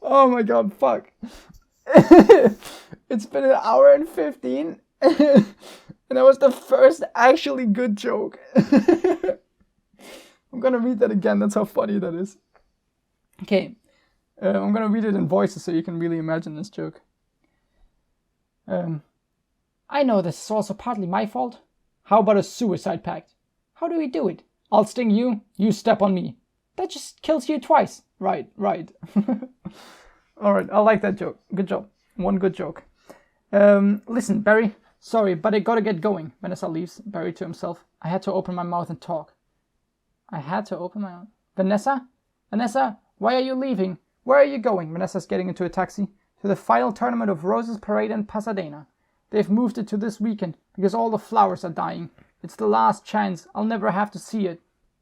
Oh my god, fuck. It's been 1 hour and 15, and that was the first actually good joke. I'm gonna read that again, that's how funny that is. Okay, I'm gonna read it in voices so you can really imagine this joke. I know this is also partly my fault. How about a suicide pact? How do we do it? I'll sting you, you step on me. That just kills you twice. Right. Alright, I like that joke. Good job. One good joke. Listen, Barry. Sorry, but I gotta get going. Vanessa leaves, Barry to himself. I had to open my mouth and talk. Vanessa? Vanessa, why are you leaving? Where are you going? Vanessa's getting into a taxi. To the final tournament of Roses Parade in Pasadena. They've moved it to this weekend because all the flowers are dying. It's the last chance. I'll never have to see it.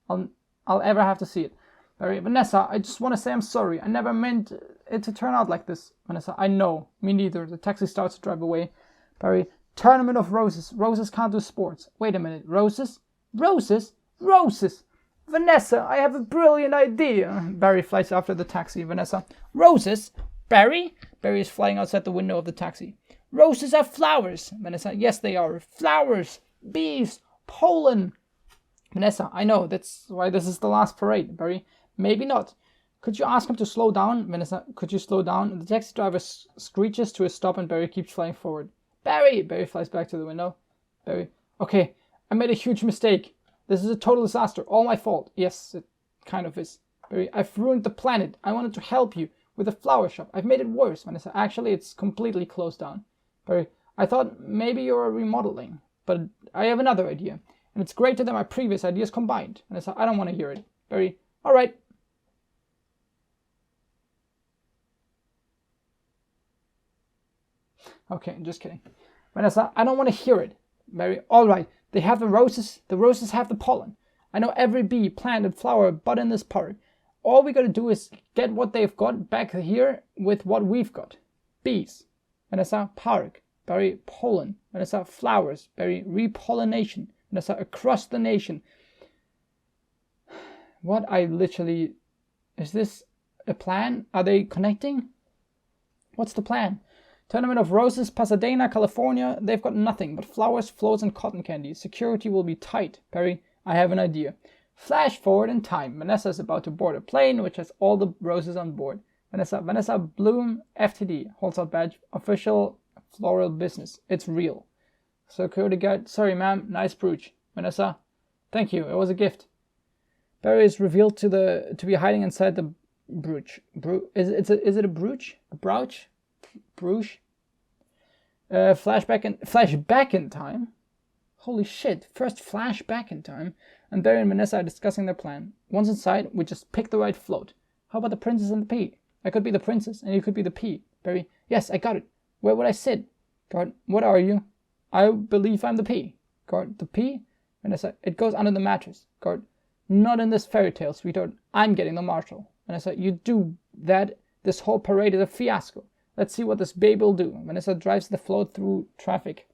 I'll ever have to see it. Barry, Vanessa, I just want to say I'm sorry. I never meant it to turn out like this. Vanessa, I know. Me neither. The taxi starts to drive away. Barry, tournament of roses. Roses can't do sports. Wait a minute. Roses? Roses? Roses! Vanessa, I have a brilliant idea. Barry flies after the taxi. Vanessa, roses? Barry? Barry is flying outside the window of the taxi. Roses are flowers. Vanessa, yes they are. Flowers. Bees. Pollen. Vanessa, I know. That's why this is the last parade. Barry, maybe not. Could you ask him to slow down? Vanessa, could you slow down? The taxi driver screeches to a stop and Barry keeps flying forward. Barry! Barry flies back to the window. Barry, okay, I made a huge mistake. This is a total disaster. All my fault. Yes, it kind of is. Barry, I've ruined the planet. I wanted to help you with the flower shop. I've made it worse. Vanessa, actually, it's completely closed down. Barry, I thought maybe you were remodeling, but I have another idea. And it's greater than my previous ideas combined. Vanessa, I don't want to hear it. Barry, all right. Okay, just kidding. Vanessa, I don't want to hear it. Barry, all right. They have the roses. The roses have the pollen. I know every bee, plant, and flower but in this park. All we gotta do is get what they've got back here with what we've got. Bees. Vanessa, park. Barry, pollen. Vanessa, flowers. Barry, repollination. Vanessa, across the nation. What is this a plan? Are they connecting? What's the plan? Tournament of Roses, Pasadena, California. They've got nothing but flowers, floats, and cotton candy. Security will be tight. Barry, I have an idea. Flash forward in time. Vanessa is about to board a plane which has all the roses on board. Vanessa Bloom, FTD, holds out badge, official floral business. It's real. Security guard, sorry ma'am, nice brooch. Vanessa, thank you, it was a gift. Barry is revealed to be hiding inside the brooch. Is it a brooch? A brooch? Brooch? Flashback in time? Holy shit, first flashback in time. And Barry and Vanessa are discussing their plan. Once inside, we just pick the right float. How about the princess and the pea? I could be the princess and you could be the pea. Barry, yes, I got it. Where would I sit? Guard, what are you? I believe I'm the pea. Guard, the pea? Vanessa, it goes under the mattress. Guard, not in this fairy tale, sweetheart. I'm getting the marshal. Vanessa, you do that. This whole parade is a fiasco. Let's see what this babe will do. Vanessa drives the float through traffic.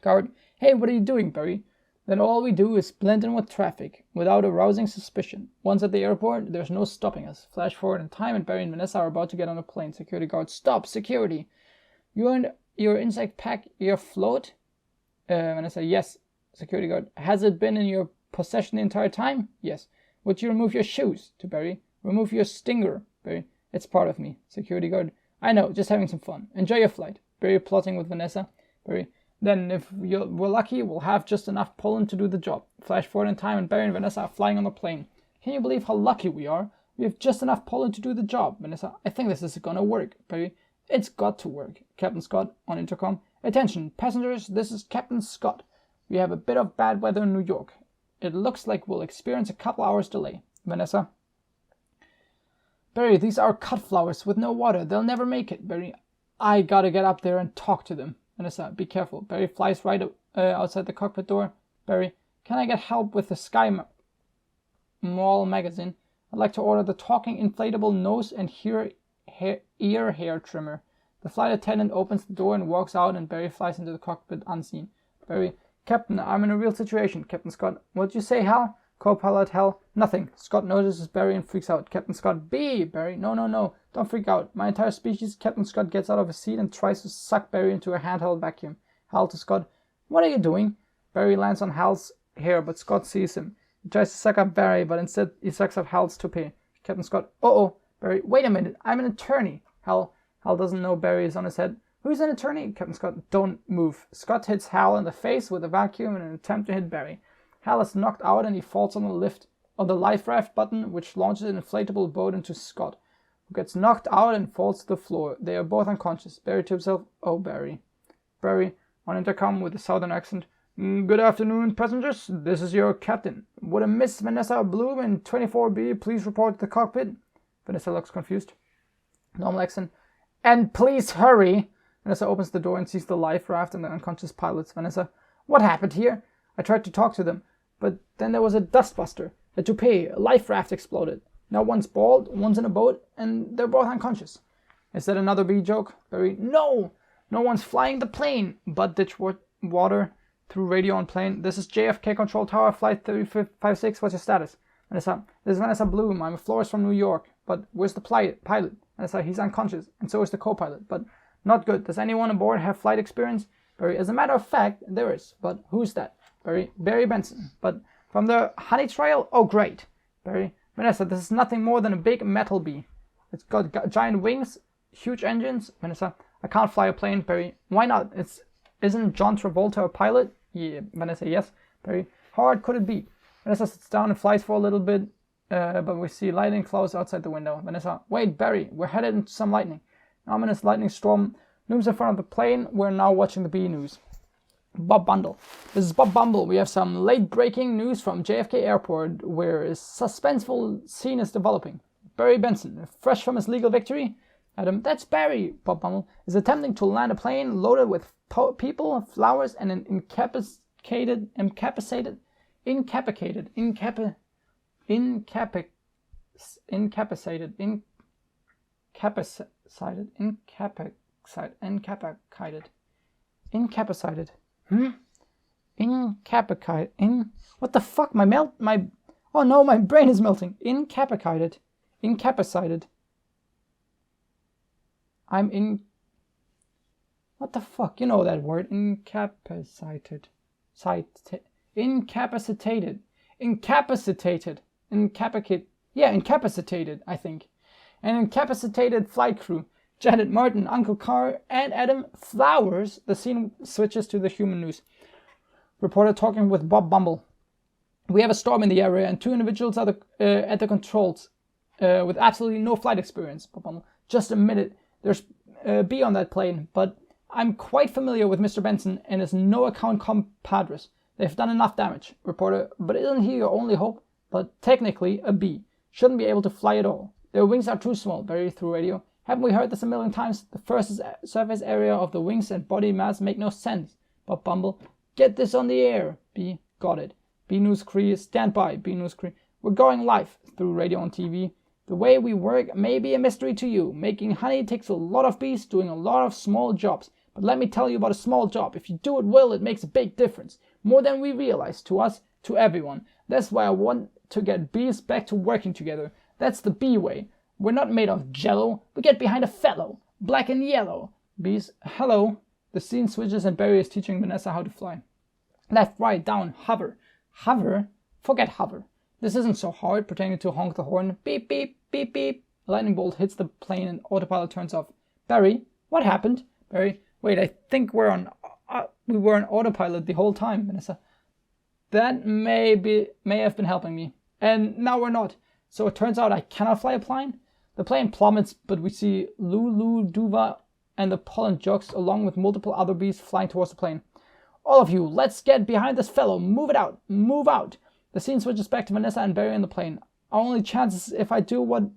Guard, hey, what are you doing, Barry? Then all we do is blend in with traffic, without arousing suspicion. Once at the airport, there's no stopping us. Flash forward in time and Barry and Vanessa are about to get on a plane. Security guard, stop, security. You and your insect pack, your float? Vanessa, yes. Security guard, has it been in your possession the entire time? Yes. Would you remove your shoes? To Barry, remove your stinger. Barry, it's part of me. Security guard, I know, just having some fun. Enjoy your flight. Barry plotting with Vanessa. Barry, then if we're lucky, we'll have just enough pollen to do the job. Flash forward in time and Barry and Vanessa are flying on the plane. Can you believe how lucky we are? We have just enough pollen to do the job. Vanessa, I think this is gonna work. Barry, it's got to work. Captain Scott on intercom. Attention, passengers, this is Captain Scott. We have a bit of bad weather in New York. It looks like we'll experience a couple hours delay. Vanessa. Barry, these are cut flowers with no water. They'll never make it. Barry, I gotta get up there and talk to them. Vanessa, be careful. Barry flies right outside the cockpit door. Barry, can I get help with the Sky Mall magazine? I'd like to order the talking inflatable nose and ear hair trimmer. The flight attendant opens the door and walks out and Barry flies into the cockpit unseen. Barry, Captain, I'm in a real situation. Captain Scott, what'd you say, Hal? Co-pilot Hal, nothing. Scott notices Barry and freaks out. Captain Scott, B! Barry, no, don't freak out. My entire species. Captain Scott gets out of his seat and tries to suck Barry into a handheld vacuum. Hal to Scott, what are you doing? Barry lands on Hal's hair, but Scott sees him. He tries to suck up Barry, but instead he sucks up Hal's toupee. Captain Scott, uh-oh. Barry, wait a minute, I'm an attorney. Hal doesn't know Barry is on his head. Who's an attorney? Captain Scott, don't move. Scott hits Hal in the face with a vacuum in an attempt to hit Barry. Hal is knocked out and he falls on the life raft button, which launches an inflatable boat into Scott, who gets knocked out and falls to the floor. They are both unconscious. Barry to himself, oh, Barry. Barry, on intercom with a southern accent, good afternoon, passengers. This is your captain. Would a Miss Vanessa Bloom in 24B please report to the cockpit? Vanessa looks confused. Normal accent, and please hurry. Vanessa opens the door and sees the life raft and the unconscious pilots. Vanessa, what happened here? I tried to talk to them, but then there was a dustbuster, a toupee, a life raft exploded. Now one's bald, one's in a boat, and they're both unconscious. Is that another B joke? Barry, no! No one's flying the plane, but ditch water through radio on plane. This is JFK Control Tower, Flight 356. What's your status? Vanessa, this is Vanessa Bloom. I'm a florist from New York, but where's the pilot? Vanessa, he's unconscious, and so is the co-pilot, but not good. Does anyone aboard have flight experience? Barry, as a matter of fact, there is, but who's that? Barry Benson. But from the honey trail? Oh, great. Barry, Vanessa, this is nothing more than a big metal bee. It's got giant wings, huge engines. Vanessa, I can't fly a plane. Barry, why not? Isn't John Travolta a pilot? Yeah. Vanessa, yes. Barry, how hard could it be? Vanessa sits down and flies for a little bit, but we see lightning clouds outside the window. Vanessa, wait, Barry, we're headed into some lightning. An ominous lightning storm looms in front of the plane. We're now watching the B news. Bob Bundle. This is Bob Bumble. We have some late breaking news from JFK Airport where a suspenseful scene is developing. Barry Benson, fresh from his legal victory. Adam, that's Barry. Bob Bumble is attempting to land a plane loaded with people, flowers, and an incapacitated what the fuck? Oh no, my brain is melting. Incapacitated. What the fuck? You know that word. Incapacitated. Incapacitated, I think. An incapacitated flight crew. Janet Martin, Uncle Carr, and Adam Flowers. The scene switches to the human news. Reporter talking with Bob Bumble. We have a storm in the area and 2 individuals are at the controls with absolutely no flight experience. Bob Bumble. Just a minute. There's B on that plane, but I'm quite familiar with Mr. Benson and his no-account compadres. They've done enough damage. Reporter, but isn't he your only hope? But technically a B. Shouldn't be able to fly at all. Their wings are too small. Barry through radio. Haven't we heard this a million times? The first surface area of the wings and body mass make no sense. Bob Bumble, get this on the air. B, got it. B News Cree, stand by. B News Cree, we're going live through radio and TV. The way we work may be a mystery to you. Making honey takes a lot of bees doing a lot of small jobs. But let me tell you about a small job. If you do it well, it makes a big difference. More than we realize, to us, to everyone. That's why I want to get bees back to working together. That's the bee way. We're not made of jello. We get behind a fellow. Black and yellow. Bees, hello. The scene switches and Barry is teaching Vanessa how to fly. Left, right, down, hover. Hover? Forget hover. This isn't so hard, pretending to honk the horn. Beep, beep, beep, beep. A lightning bolt hits the plane and autopilot turns off. Barry, what happened? Barry, wait, I think we were on autopilot the whole time, Vanessa. That may have been helping me. And now we're not. So it turns out I cannot fly a plane? The plane plummets, but we see Lulu, Duva, and the pollen jugs, along with multiple other bees flying towards the plane. All of you, let's get behind this fellow. Move it out. Move out. The scene switches back to Vanessa and Barry in the plane. Our only chance is if I do what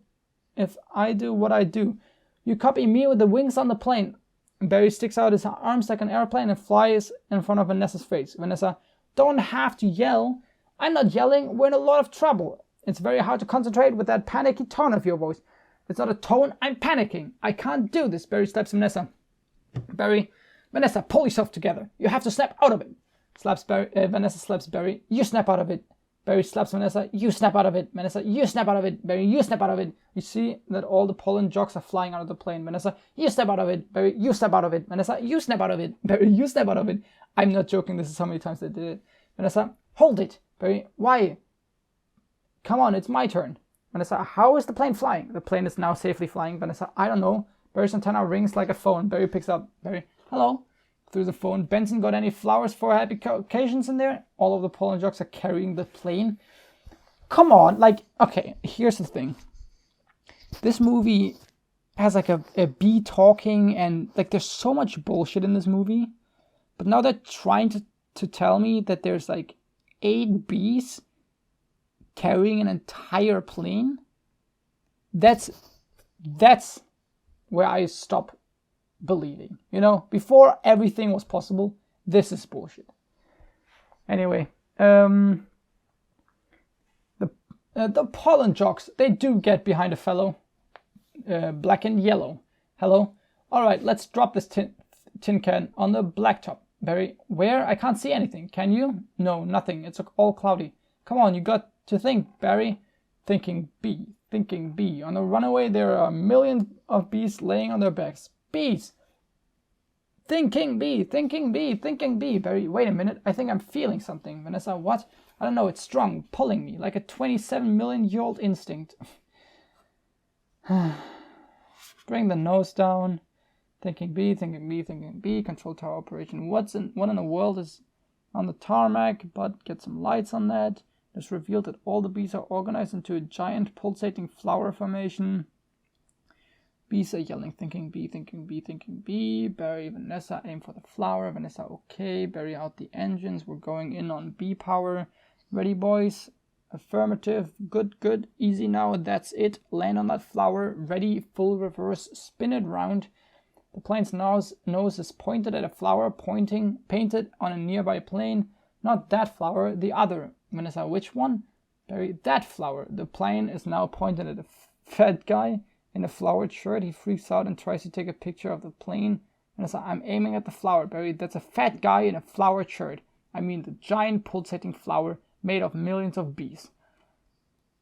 I do. You copy me with the wings on the plane. Barry sticks out his arms like an airplane and flies in front of Vanessa's face. Vanessa, don't have to yell. I'm not yelling. We're in a lot of trouble. It's very hard to concentrate with that panicky tone of your voice. It's not a tone. I'm panicking. I can't do this. Barry slaps Vanessa. Vanessa, pull yourself together. You have to snap out of it. Vanessa slaps Barry. You snap out of it. Barry slaps Vanessa. You snap out of it. Vanessa, you snap out of it. Barry, you snap out of it. You see that all the pollen jugs are flying out of the plane. Vanessa, you snap out of it. Barry, you snap out of it. Vanessa, you snap out of it. Barry, you snap out of it. I'm not joking. This is how many times they did it. Vanessa, hold it. Barry, why? Come on, it's my turn. Vanessa, how is the plane flying? The plane is now safely flying. Vanessa, I don't know. Barry's antenna rings like a phone. Barry picks up. Barry, hello. Through the phone. Benson, got any flowers for happy occasions in there? All of the pollen jocks are carrying the plane. Come on, like, okay, here's the thing. This movie has like a bee talking, and like there's so much bullshit in this movie. But now they're trying to tell me that there's like 8 bees carrying an entire plane. That's where I stop believing. You know, before everything was possible, this is bullshit. Anyway, the pollen jocks, they do get behind a fellow, black and yellow. Hello. All right, let's drop this tin can on the blacktop. Barry, where? I can't see anything. Can you? No, nothing. It's all cloudy. Come on, you got to think, Barry. Thinking bee. On the runaway, there are millions of bees laying on their backs. Bees. Thinking bee. Barry, wait a minute. I think I'm feeling something. Vanessa, what? I don't know. It's strong, pulling me like a 27 million-year-old instinct. Bring the nose down. Thinking bee. Control tower operation. What in the world is on the tarmac? But get some lights on that. It's revealed that all the bees are organized into a giant pulsating flower formation. Bees are yelling, thinking bee. Barry, Vanessa, aim for the flower. Vanessa, okay. Barry, out the engines. We're going in on bee power. Ready, boys? Affirmative. Good. Easy now. That's it. Land on that flower. Ready. Full reverse. Spin it round. The plane's nose is pointed at a flower painted on a nearby plane. Not that flower, the other. Vanessa, which one? Barry, that flower. The plane is now pointed at a fat guy in a flowered shirt. He freaks out and tries to take a picture of the plane. Vanessa, I'm aiming at the flower. Barry, that's a fat guy in a flowered shirt. I mean the giant pulsating flower made of millions of bees.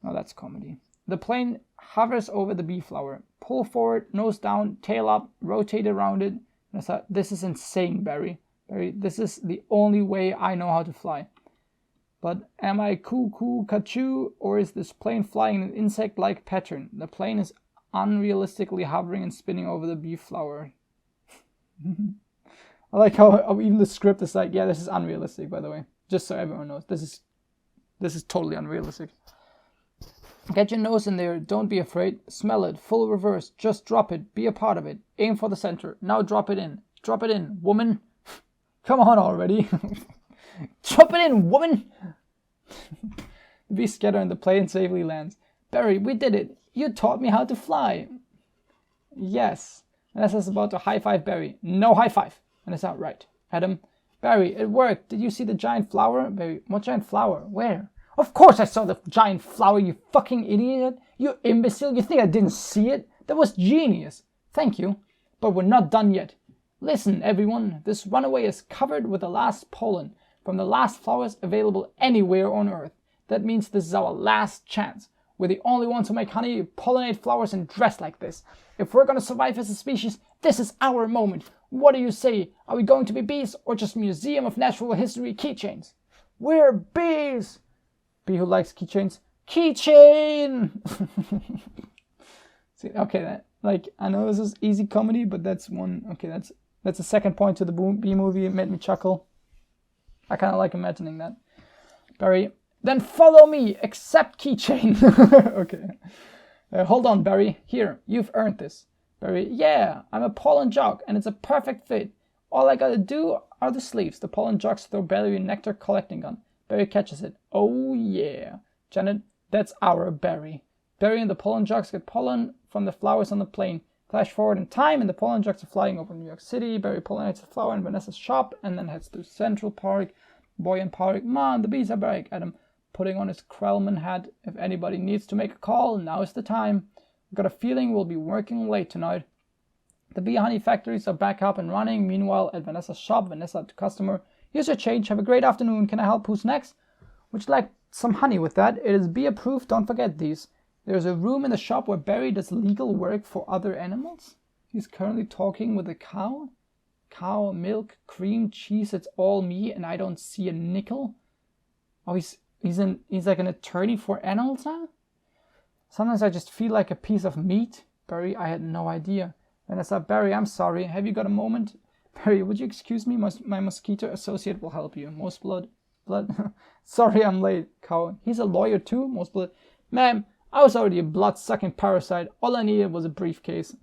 Now that's comedy. The plane hovers over the bee flower. Pull forward, nose down, tail up, rotate around it. Vanessa, this is insane, Barry. Barry, this is the only way I know how to fly. But am I cuckoo, or is this plane flying in an insect-like pattern? The plane is unrealistically hovering and spinning over the bee flower. I like how even the script is like, yeah, this is unrealistic, by the way. Just so everyone knows. This is totally unrealistic. Get your nose in there. Don't be afraid. Smell it. Full reverse. Just drop it. Be a part of it. Aim for the center. Now drop it in. Drop it in, woman. Come on already. Drop it in, woman. The bees scatter and the plane safely lands. Barry, we did it. You taught me how to fly. Yes. Vanessa's about to high-five Barry. No high five. Vanessa, right. Adam. Barry, it worked. Did you see the giant flower? Barry, what giant flower? Where? Of course I saw the giant flower, you fucking idiot. You imbecile. You think I didn't see it? That was genius. Thank you. But we're not done yet. Listen, everyone. This runaway is covered with the last pollen from the last flowers available anywhere on Earth. That means this is our last chance. We're the only ones who make honey, pollinate flowers, and dress like this. If we're gonna survive as a species, this is our moment. What do you say? Are we going to be bees or just Museum of Natural History keychains? We're bees! Bee who likes keychains. Keychain! See, okay, that, like, I know this is easy comedy, but that's one, okay, that's the second point to the Bee movie. It made me chuckle. I kind of like imagining that. Barry, then follow me, accept keychain. Okay. Hold on, Barry. Here, you've earned this. Barry, yeah, I'm a pollen jock, and it's a perfect fit. All I gotta do are the sleeves. The pollen jocks throw Barry a nectar collecting gun. Barry catches it. Oh yeah. Janet, that's our Barry. Barry and the pollen jocks get pollen from the flowers on the plane. Flash forward in time, and the pollen jocks are flying over New York City. Barry pollinates the flower in Vanessa's shop, and then heads to Central Park. Boy and Park, Mom, the bees are back. Adam putting on his Krellman hat. If anybody needs to make a call, now is the time. I've got a feeling we'll be working late tonight. The bee honey factories are back up and running. Meanwhile, at Vanessa's shop, Vanessa to customer. Here's your change. Have a great afternoon. Can I help? Who's next? Would you like some honey with that? It is bee approved. Don't forget these. There's a room in the shop where Barry does legal work for other animals. He's currently talking with a cow. Cow, milk, cream, cheese, it's all me, and I don't see a nickel. Oh, he's like an attorney for animals now? Sometimes I just feel like a piece of meat. Barry, I had no idea. Vanessa, Barry, I'm sorry. Have you got a moment? Barry, would you excuse me? My mosquito associate will help you. Most blood. Sorry I'm late. Cow. He's a lawyer too? Most blood. Ma'am, I was already a blood-sucking parasite. All I needed was a briefcase.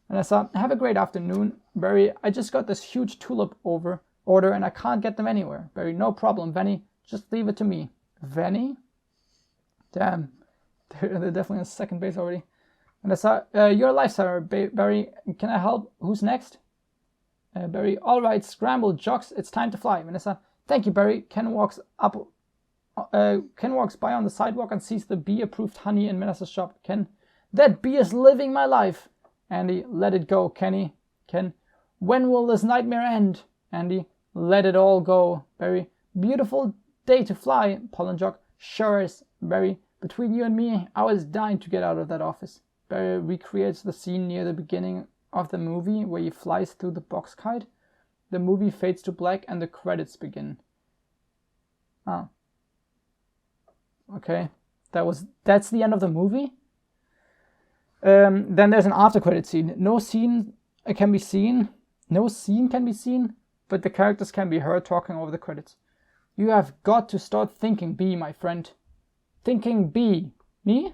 Vanessa, have a great afternoon. Barry, I just got this huge tulip order and I can't get them anywhere. Barry, no problem. Venny, just leave it to me. Venny? Damn. They're definitely on second base already. Vanessa, you're a lifesaver, Barry. Can I help? Who's next? Barry, all right, scramble, jocks. It's time to fly. Vanessa, thank you, Barry. Ken walks by on the sidewalk and sees the bee-approved honey in Vanessa's shop. Ken, that bee is living my life. Andy, let it go, Kenny. Ken, when will this nightmare end? Andy, let it all go. Barry, beautiful day to fly. Paul and Jock, sure is. Barry, between you and me, I was dying to get out of that office. Barry recreates the scene near the beginning of the movie where he flies through the box kite. The movie fades to black and the credits begin. Oh. Okay. That's the end of the movie? Then there's an after credit scene. No scene can be seen, but the characters can be heard talking over the credits. You have got to start thinking B, my friend. Thinking B. Me?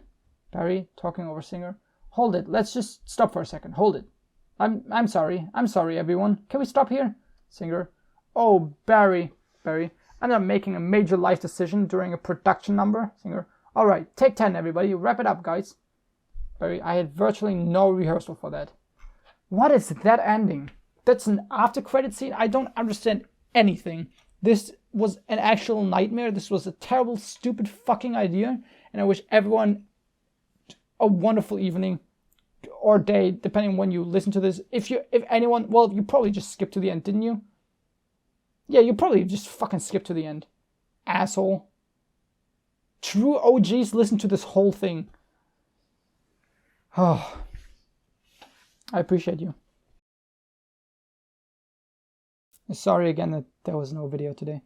Barry, talking over Singer. Hold it, let's just stop for a second. Hold it. I'm sorry, everyone. Can we stop here? Singer. Oh, Barry. Barry. I'm not making a major life decision during a production number. Singer. All right, take 10, everybody. Wrap it up, guys. Barry, I had virtually no rehearsal for that. What is that ending? That's an after credit scene? I don't understand anything. This was an actual nightmare. This was a terrible, stupid fucking idea. And I wish everyone a wonderful evening or day, depending on when you listen to this. If anyone, well, you probably just skipped to the end, didn't you? Yeah, you probably just fucking skipped to the end. Asshole. True OGs listen to this whole thing. Oh, I appreciate you. Sorry again that there was no video today.